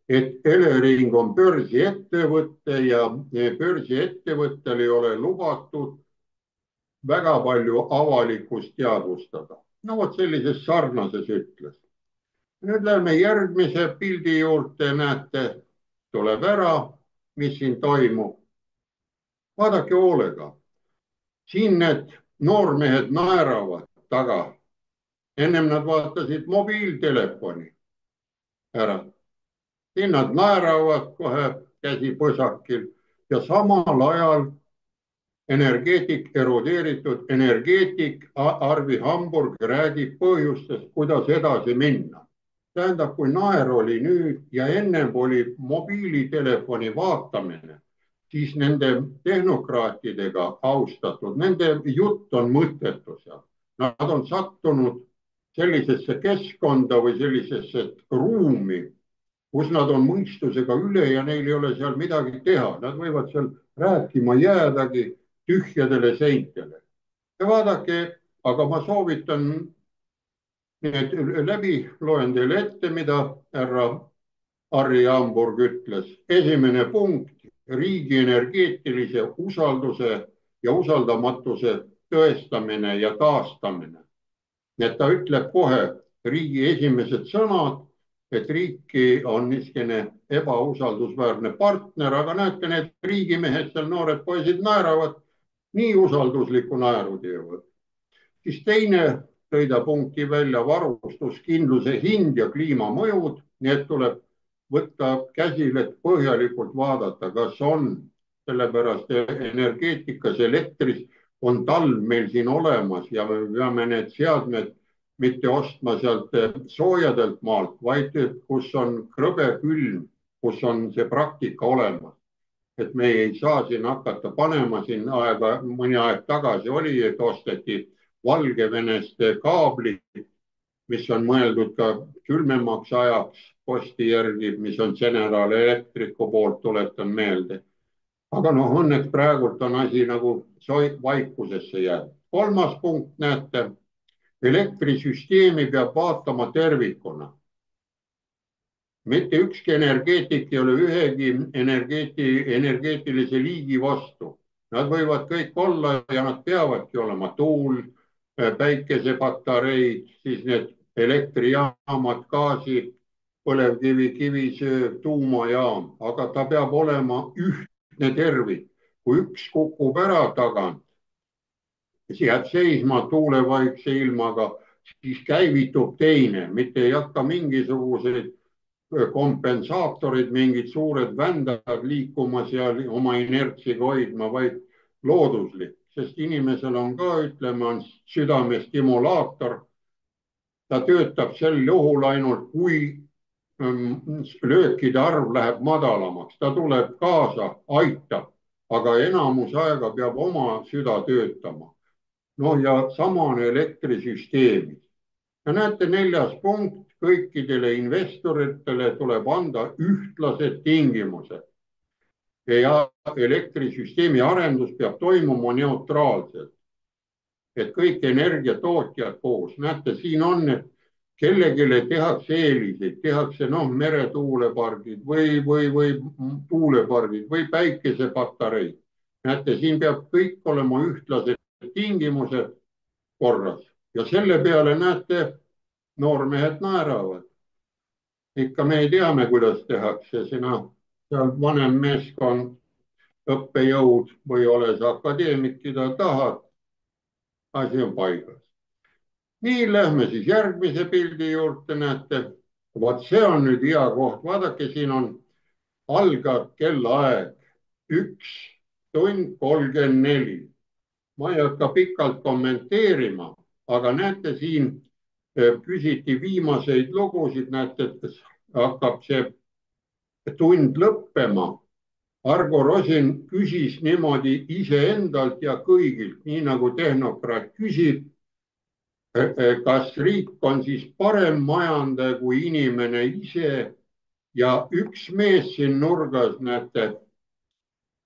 et Elering on börsiettevõte ja börsiettevõttel ei ole lubatud väga palju avalikkust teadvustada. No vot sellises sarnases ütles. Nüüd läheme järgmise pildi juurde, näete, tuleb ära, mis siin toimub. Vaadake hoolega. Siin need noormehed naeravad taga. Ennem nad vaatasid mobiiltelefoni ära. Siin nad naeravad kohe käsi põsakil ja samal ajal erudeeritud energeetik Arvi Hamburg räägib põhjustest, kuidas edasi minna. Tähendab, kui naer oli nüüd ja ennem oli mobiilitelefoni vaatamine, siis nende tehnokraatidega austatud, nende jutt on mõttetu seal. Nad on sattunud sellisesse keskkonda või sellisesse ruumi, kus nad on mõistusega üle ja neil ei ole seal midagi teha. Nad võivad seal rääkima jäädagi tühjadele seintele. Ja vaadake, aga ma soovitan need läbi loen teile ette, mida härra Harri Hamburg ütles, esimene punkt, riigi energeetilise usalduse ja usaldamatuse tõestamine ja taastamine. Nii et ta ütleb kohe riigi esimesed sõnad, et riiki on niisugune ebausaldusväärne partner, aga näete, need riigimehed seal, noored poisid naeravad, nii usaldusliku naeru teevad. Siis teine tõi ta punkti välja, varustuskindluse hind ja kliimamõjud, nii et tuleb võtta käsile, et põhjalikult vaadata, kas on, sellepärast energeetikas, elektris on talv meil siin olemas ja me peame need seadmed mitte ostma sealt soojadelt maalt, vaid kus on krõbe külm, kus on see praktika olemas. Et me ei saa siin hakata panema, siin mõni aeg tagasi oli, et osteti Valgevenest kaablid, mis on mõeldud ka külmemaks ajaks posti järgi, mis on General Electricu poolt, tuletan meelde. Aga noh, õnneks praegult on asi nagu vaikusesse jäänud. Kolmas punkt, näete, elektrisüsteemi peab vaatama tervikuna. Mitte ükski energeetik ei ole ühegi energeetilise liigi vastu. Nad võivad kõik olla ja nad peavadki olema tuul, päikesepatareid, siis need elektrijaamad, gaasi, põlevkivi, kivisöö, tuumajaam, aga ta peab olema ühtne tervik. Kui üks kukub ära tagant, jääb seisma tuulevaikse ilmaga, siis käivitub teine, mitte ei hakka mingisuguseid kompensaatorid, mingid suured vändad liikuma seal oma inertsiga hoidma, vaid looduslik, sest inimesel on ka, ütleme, on südamestimulaator. Ta töötab sel juhul ainult, kui löökide arv läheb madalamaks, ta tuleb kaasa, aitab, aga enamus aega peab oma süda töötama. No ja sama on elektrisüsteemis. Ja näete, neljas punkt, kõikidele investoritele tuleb anda ühtlased tingimused. Ja elektrisüsteemi arendus peab toimuma neutraalselt. Et kõik energiatootjad koos, näete, siin on, et kellegile tehakse eeliseid, tehakse meretuulepargid või tuulepargid või päikesepatareid. Näete, siin peab kõik olema ühtlased tingimused korras ja selle peale, näete, noormehed naeravad. Ikka me teame, kuidas tehakse, sina seal vanem meeskond, õppejõud või ole sa akadeemik, keda tahad, asi on paigas. Nii, lähme siis järgmise pildi juurde, näete, vaat see on nüüd hea koht, vaadake, siin on algav kellaaeg 1:34. Ma ei hakka pikalt kommenteerima, aga näete, siin küsiti viimaseid lugusid, näete, et hakkab see tund lõppema. Argo Rosin küsis niimoodi iseendalt ja kõigilt, nii nagu tehnokraat küsib, kas riik on siis parem majandaja kui inimene ise ja üks mees siin nurgas, näete,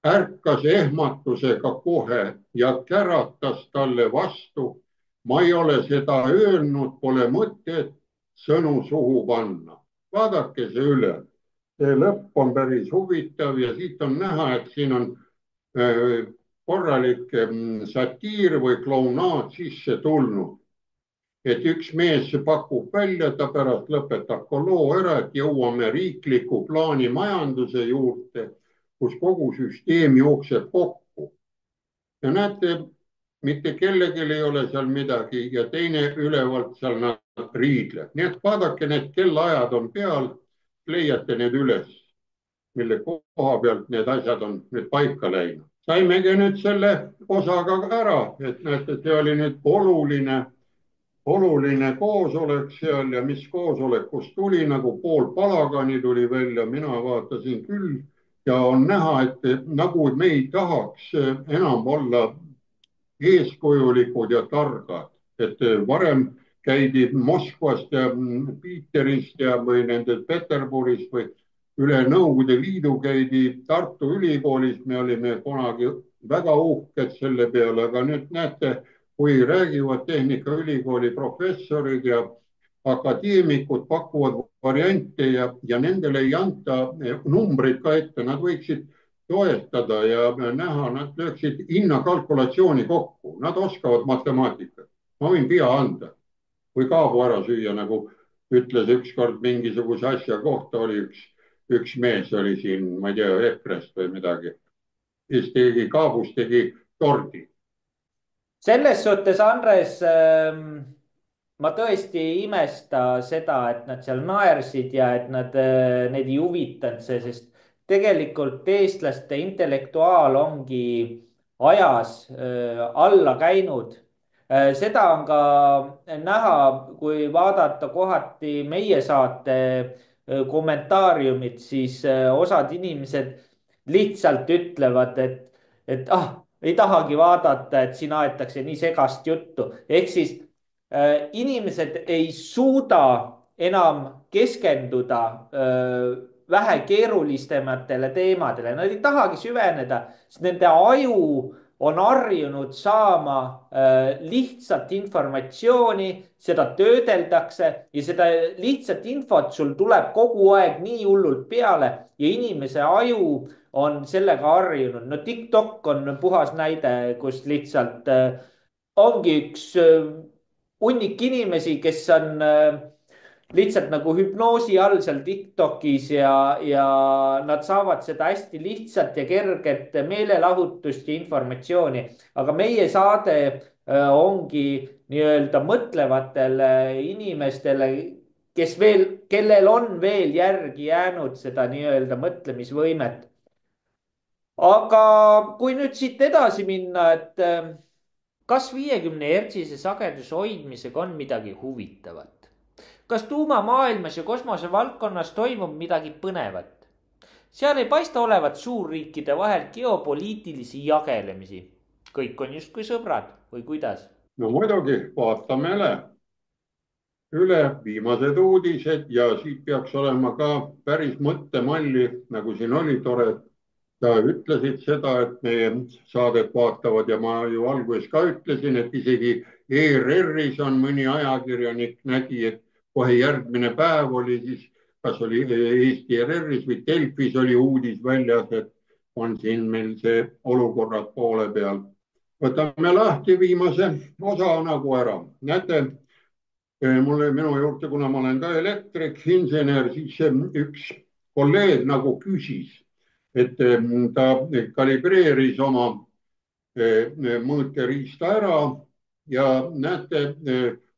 ärkas ehmatusega kohe ja käratas talle vastu. Ma ei ole seda öelnud, pole mõtet sõnu suhu panna. Vaadake see üle. See lõpp on päris huvitav ja siit on näha, et siin on korralik satiir või klounaad sisse tulnud. Et üks mees pakub välja, ta pärast lõpetab loo ära, et jõuame riikliku plaani majanduse juurde, kus kogu süsteem jookseb kokku. Ja näete, mitte kellelgi ei ole seal midagi ja teine ülevalt seal nad riidleb. Nii et vaadake, need kellaajad on peal, leiate need üles, mille koha pealt need asjad on nüüd paika läinud. Saimegi nüüd selle osaga ära, et näete, see oli nüüd oluline koosolek seal ja mis koosolekust tuli, nagu pool palagani tuli välja, mina vaatasin küll ja on näha, et nagu me ei tahaks enam olla eeskujulikud ja targad, et varem käidi Moskvast ja Piiterist ja või nendest Peterburist või üle Nõukogude Liidu käidi Tartu Ülikoolis, me olime kunagi väga uhked selle peale, aga nüüd näete, kui räägivad Tehnikaülikooli professorid ja akadeemikud pakuvad variante ja nendele ei anta numbreid ka ette, nad võiksid toetada ja näha, nad lööksid hinnakalkulatsiooni kokku, nad oskavad matemaatikat. ma võin pea anda või kaabu ära süüa, nagu ütles ükskord mingisuguse asja kohta, oli üks mees oli siin, ma ei tea, EKRE-st või midagi, siis tegi kaabus, tegi tordi. selles suhtes, Andres, ma tõesti ei imesta seda, et nad seal naersid ja et neid ei huvitanud see, sest tegelikult eestlaste intellektuaal ongi ajas alla käinud. Seda on ka näha, kui vaadata kohati meie saate kommentaariumid, siis osad inimesed lihtsalt ütlevad, et ei tahagi vaadata, et siin aetakse nii segast juttu. Ehk siis inimesed ei suuda enam keskenduda vähe keerulisematele teemadele, nad ei tahagi süveneda, sest nende aju on harjunud saama lihtsat informatsiooni, seda töödeldakse ja seda lihtsat infot sul tuleb kogu aeg nii hullult peale ja inimese aju on sellega harjunud. No TikTok on puhas näide, kus lihtsalt ongi üks hunnik inimesi, kes on lihtsalt nagu hüpnoosi all seal TikTokis ja nad saavad seda hästi lihtsat ja kerget meelelahutust ja informatsiooni. aga meie saade ongi nii-öelda mõtlevatele inimestele, kellel on veel järgi jäänud seda nii-öelda mõtlemisvõimet. aga kui nüüd siit edasi minna, et kas 50 hertsise sageduse hoidmisega on midagi huvitavat? Kas tuumamaailmas ja kosmosevaldkonnas toimub midagi põnevat? seal ei paista olevat suurriikide vahel geopoliitilisi jagelemisi. kõik on justkui sõbrad või kuidas? no muidugi, vaatame üle viimased uudised ja siit peaks olema ka päris mõttemalli, nagu siin oli tore. sa ütlesid seda, et meie saadet vaatavad ja ma ju alguses ka ütlesin, et isegi ERR-is on mõni ajakirjanik nägi, et kohe järgmine päev oli siis, kas oli Eesti ERR-is või Delfis oli uudis väljas, et on siin meil see olukorrad poole peal. võtame lahti viimase osa nagu ära. näete, minu juurde, kuna ma olen ka elektrik, insener, siis üks kolleeg nagu küsis, et ta kalibreeris oma mõõteriista ära ja näete,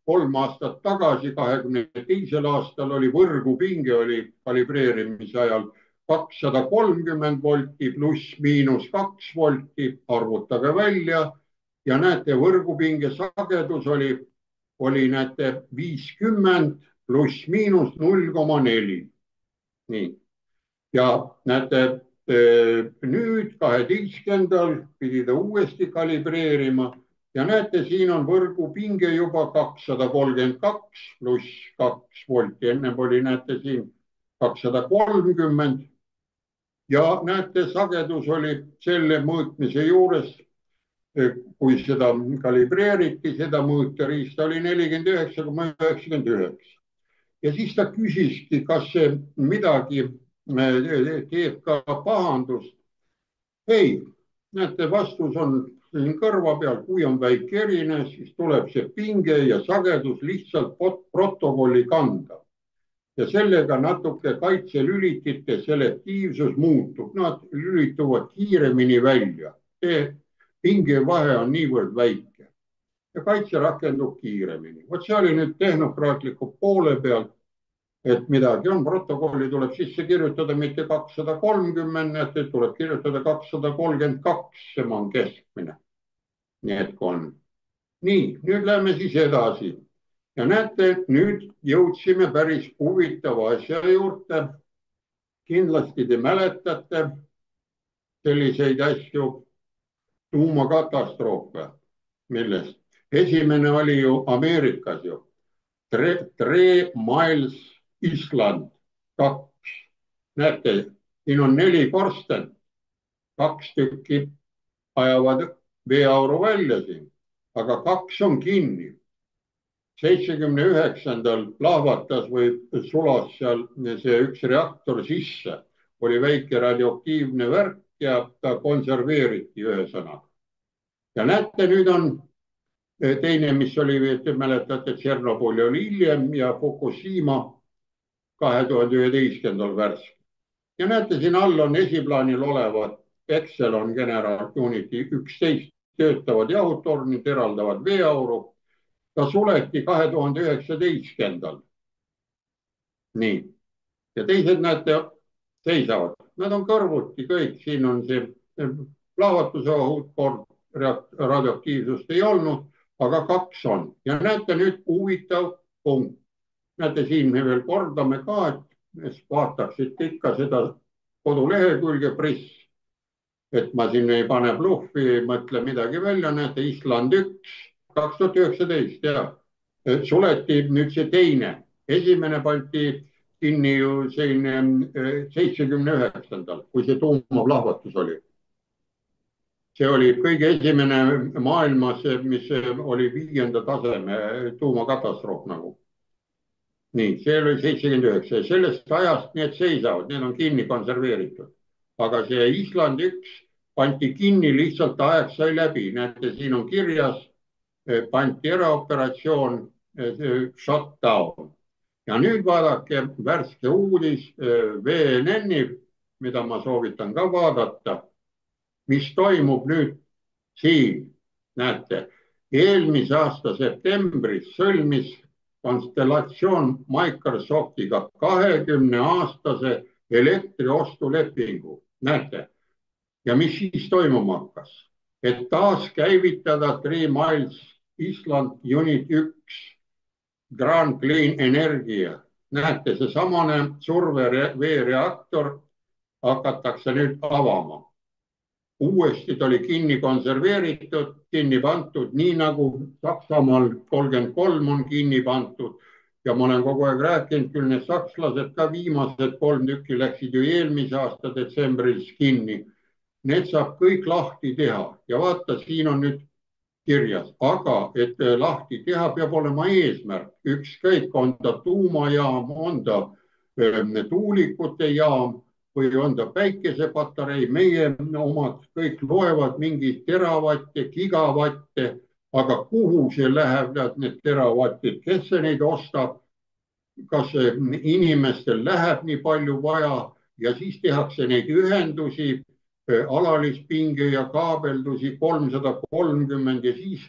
3 aastat tagasi, 22. aastal oli võrgupinge oli kalibreerimise ajal 230 volti pluss-miinus 2 volti, arvutage välja ja näete, võrgupinge sagedus oli näete 50 pluss-miinus 0,4. nii ja näete, nüüd 12. pidi ta uuesti kalibreerima ja näete, siin on võrgupinge juba 232 pluss 2 volti, ennem oli, näete siin 230 ja näete, sagedus oli selle mõõtmise juures, kui seda kalibreeriti, seda mõõteriista oli 49,99 ja siis ta küsiski, kas see midagi teeb ka pahandust. ei, näete, vastus on siin kõrva peal, kui on väike erinevus, siis tuleb see pinge ja sagedus lihtsalt protokolli kanda ja sellega natuke kaitselülitite selektiivsus muutub, nad lülituvad kiiremini välja. pingevahe on niivõrd väike ja kaitse rakendub kiiremini. vot see oli nüüd tehnokraatliku poole pealt, et midagi on, protokolli tuleb sisse kirjutada mitte 230, tuleb kirjutada 232, see on keskmine. nii et on. nii, nüüd läheme siis edasi ja näete, nüüd jõudsime päris huvitava asja juurde. kindlasti te mäletate selliseid asju, tuumakatastroofe, millest esimene oli ju Ameerikas ju. 3 miles Island 2. näete, siin on 4 korsten, 2 tükki ajavad veeauru välja siin, aga 2 on kinni. 79. plahvatas või sulas seal see üks reaktor sisse, oli väike radioaktiivne värk ja ta konserveeriti ühesõnaga. ja näete, nüüd on teine, mis oli, te mäletate, Tšernobõli oli hiljem ja Fukushima 2011. värske. ja näete, siin all on esiplaanil olevad Exelon General Unity 11 töötavad jahutornid, eraldavad veeauru. ta suleti 2019. nii, ja teised näete, seisavad, nad on kõrvuti kõik, siin on see plahvatuse ohud, kord radioaktiivsust ei olnud, aga kaks on ja näete nüüd huvitav punkt. näete, siin me veel kordame ka, et vaataksite ikka seda kodulehekülge PRIS, et ma siin ei pane bluffi, ei mõtle midagi välja, näete, Island 1, 2019 ja suleti nüüd see teine, esimene pandi kinni ju selline 79. kui see tuumaplahvatus oli. see oli kõige esimene maailmas, mis oli 5. taseme tuumakatastroof nagu. nii, see oli 79 ja sellest ajast need seisavad, need on kinni konserveeritud. aga see Island 1 pandi kinni, lihtsalt aeg sai läbi, näete, siin on kirjas, pandi eraoperatsioon, shutdown. ja nüüd vaadake värske uudis VNN-i, mida ma soovitan ka vaadata, mis toimub nüüd siin. näete, eelmise aasta septembris sõlmis Konstellatsioon Microsoftiga 20-aastase elektriostulepingu. näete, ja mis siis toimuma hakkas, et taaskäivitada 3 Miles Island Unit 1 Grand Clean Energia. näete, see samane surveveereaktor hakatakse nüüd avama. uuesti ta oli kinni konserveeritud, kinni pandud, nii nagu Saksamaal 33 on kinni pandud. ja ma olen kogu aeg rääkinud, küll need sakslased ka viimased 3 tükki läksid ju eelmise aasta detsembris kinni. Need saab kõik lahti teha ja vaata, siin on nüüd kirjas, aga et lahti teha, peab olema eesmärk. ükskõik, on ta tuumajaam, on ta tuulikute jaam või on ta päikesepatarei, meie omad kõik loevad mingeid teravatte, gigavatte, aga kuhu see läheb, need teravatid, kes see neid ostab, kas inimestel läheb nii palju vaja ja siis tehakse neid ühendusi, alalispinge ja kaabeldusi 330 ja siis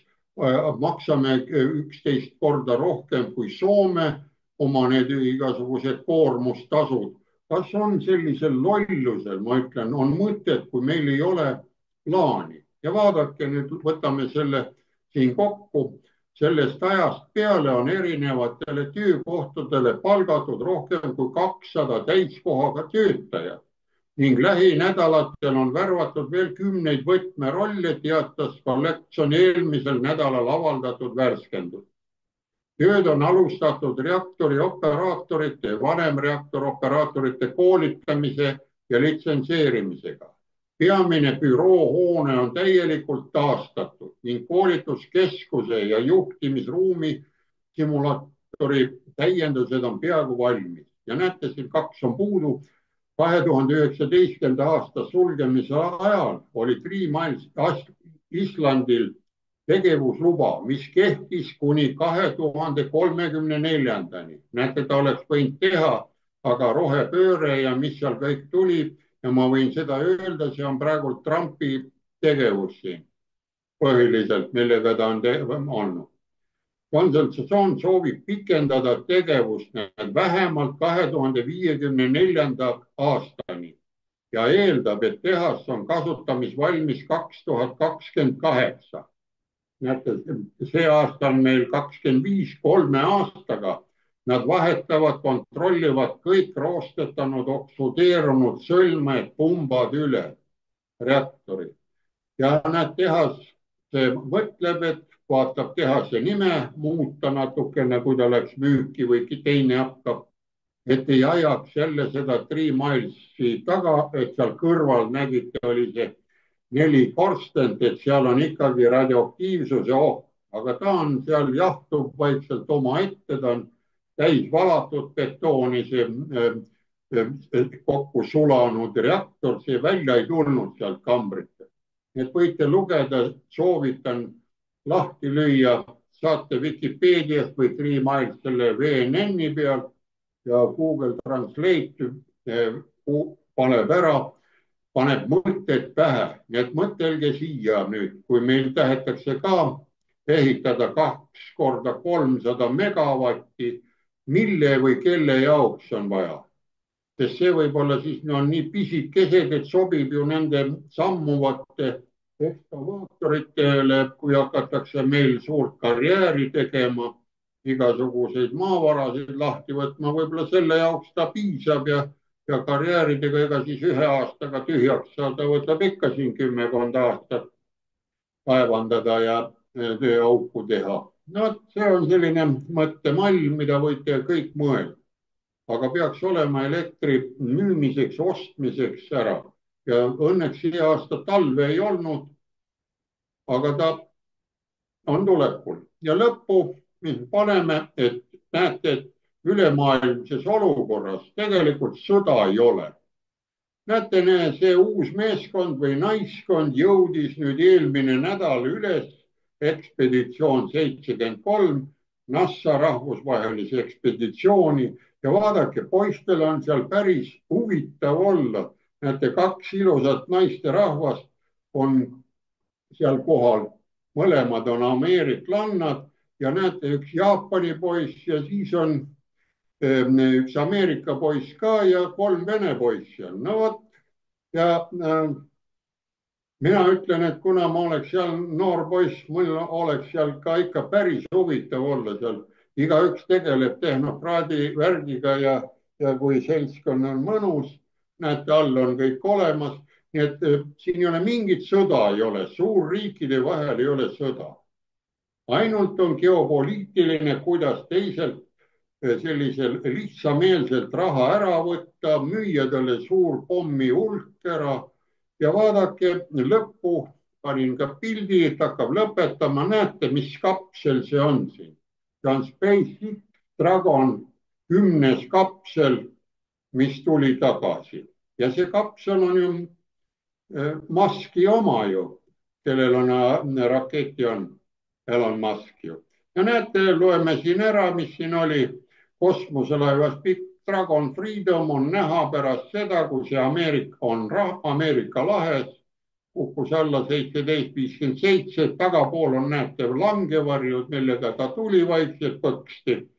maksame 11 korda rohkem kui Soome oma need igasugused koormustasud. kas on sellisel lollusel, ma ütlen, on mõtet, kui meil ei ole plaani ja vaadake nüüd, võtame selle siin kokku. sellest ajast peale on erinevatele töökohtadele palgatud rohkem kui 200 täiskohaga töötajat ning lähinädalatel on värvatud veel 10 võtmerolle, teatas Collection eelmisel nädalal avaldatud värskendus. tööd on alustatud reaktori operaatorite ja vanemreaktori operaatorite koolitamise ja litsenseerimisega. peamine büroohoone on täielikult taastatud ning koolituskeskuse ja juhtimisruumi simulaatori täiendused on peaaegu valmis. ja näete, siin 2 on puudu. 2019. aasta sulgemise ajal oli 3 Miles Islandil tegevusluba, mis kehtis kuni 2034. näete, ta oleks võinud teha, aga rohepööre ja mis seal kõik tuli ja ma võin seda öelda, see on praegu Trumpi tegevus siin põhiliselt, millega ta on olnud. Konsultatsioon soovib pikendada tegevust vähemalt 2054. aastani ja eeldab, et tehas on kasutamisvalmis 2028. näete, see aasta on meil 25, 3 aastaga. Nad vahetavad, kontrollivad kõik roostetanud, oksudeerunud sõlmed, pumbad üle reaktori. ja näed, tehas mõtleb, et vaatab tehase nime muuta natukene, kui ta läks müüki või teine hakkab, et ei ajaks jälle seda 3 Milesi taga, et seal kõrval nägite, oli see 4 korstent, et seal on ikkagi radioaktiivsuse oht. aga ta on seal, jahtub vaikselt omaette, ta on täis valatud betooni, see kokku sulanud reaktor, see välja ei tulnud sealt kambrist. nii et võite lugeda, soovitan lahti lüüa, saate Vikipeediast või 3 Miles selle VNN-i pealt ja Google Translate paneb ära, paneb mõtted pähe. nii et mõtelge siia nüüd, kui meil tahetakse ka ehitada 2 korda 300 megavatti, mille või kelle jaoks on vaja. Sest see võib-olla siis on nii pisikesed, et sobib ju nende sammuvate ekskavaatoritele, kui hakatakse meil suurt karjääri tegema, igasuguseid maavarasid lahti võtma, võib-olla selle jaoks ta piisab ja karjääridega ega siis 1 aastaga tühjaks saada võtab ikka siin 10 aastat kaevandada ja tööauku teha. No see on selline mõttemall, mida võite kõik mõelda, aga peaks olema elektri müümiseks, ostmiseks ära. Ja õnneks see aasta talve ei olnud, aga ta on tulekul. Ja lõppu paneme, et näete, et ülemaailmses olukorras tegelikult sõda ei ole. Näete, see uus meeskond või naiskond jõudis nüüd eelmine nädal üles, ekspeditsioon 73, NASA rahvusvahelise ekspeditsiooni ja vaadake, poistel on seal päris huvitav olla. Näete, 2 ilusat naisterahvast on seal kohal, mõlemad on ameeriklannad ja näete, üks Jaapani poiss ja siis on üks Ameerika poiss ka ja 3 Vene poiss seal. No vot, ja mina ütlen, et kuna ma oleks seal noor poiss, mul oleks seal ka ikka päris huvitav olla seal. Igaüks tegeleb tehnokraadi värgiga ja kui seltskond on mõnus, näete, all on kõik olemas. Nii et siin ei ole mingit sõda, ei ole, suurriikide vahel ei ole sõda. Ainult on geopoliitiline, kuidas teiselt sellisel lihtsameelselt raha ära võtta, müüa talle suur pommi hulk ära ja vaadake lõppu, panin ka pildi, et hakkab lõpetama, näete, mis kapsel see on siin. See on SpaceX Dragon 10. kapsel, mis tuli tagasi ja see kapsel on ju Muski oma ju, kellel on raketi on, Elon Musk ju. Ja näete, loeme siin ära, mis siin oli kosmoselaevas Dragon Freedom on näha pärast seda, kui see Ameerika lahes kukkus alla 1757, tagapool on näete langevarjud, millega ta tuli vaikselt põksti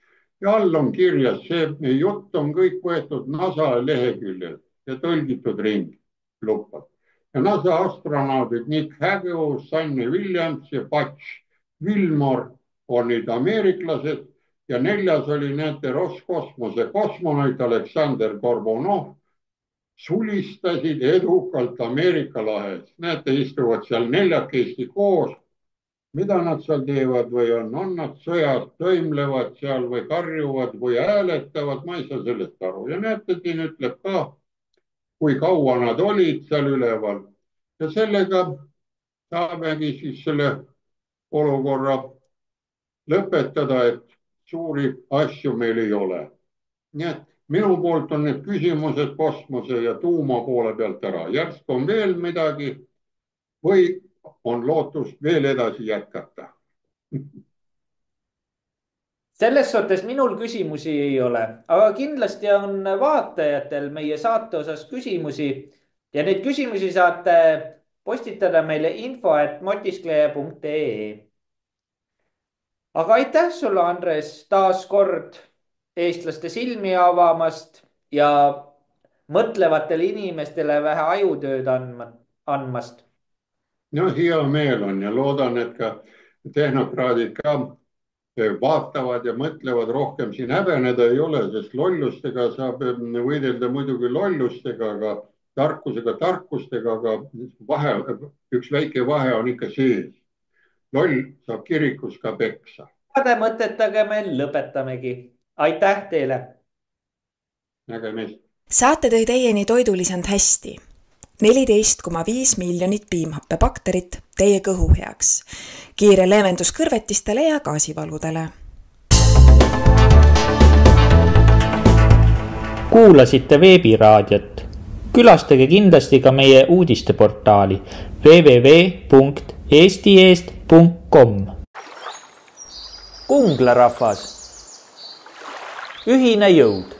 ja all on kirjas, see jutt on kõik võetud NASA leheküljel ja tõlgitud ringi lupad. Ja NASA astronaudid Nick Hagel, Sunny Williams ja Butch Wilmore on nüüd ameeriklased ja 4. oli näete Roskosmose kosmonaut Aleksander Gorbunov sulistasid edukalt Ameerika lahes. Näete, istuvad seal 4 koos. Mida nad seal teevad või on nad sõjas, toimlevad seal või karjuvad või hääletavad, ma ei saa sellest aru. Ja näete, siin ütleb ka, kui kaua nad olid seal üleval ja sellega saamegi siis selle olukorra lõpetada, et suuri asju meil ei ole. Nii et minu poolt on need küsimused kosmose ja tuuma poole pealt ära. Järsku on veel midagi või on lootust veel edasi jätkata? Selles suhtes minul küsimusi ei ole, aga kindlasti on vaatajatel meie saate osas küsimusi ja neid küsimusi saate postitada meile info@motiskleja.ee. Aga aitäh sulle, Andres, taas kord eestlaste silmi avamast ja mõtlevatele inimestele vähe ajutööd andmast. No hea meel on ja loodan, et ka tehnokraadid ka vaatavad ja mõtlevad rohkem. Siin häbeneda ei ole, sest lollustega saab võidelda muidugi lollustega, aga tarkustega, aga üks väike vahe on ikka sees. Loll saab kirikus ka peksa. Heade mõtetega me lõpetamegi. Aitäh teile! Nägemist! Saate tõi teieni Toidulisand hästi. 14,5 miljonit piimhappebakterit teie kõhu heaks. Kiire leevendus kõrvetistele ja gaasivaludele. Kuulasite veebiraadiot. Külastage kindlasti ka meie uudisteportaali www.eestieest.com. Kungla rahvas. Ühine jõud.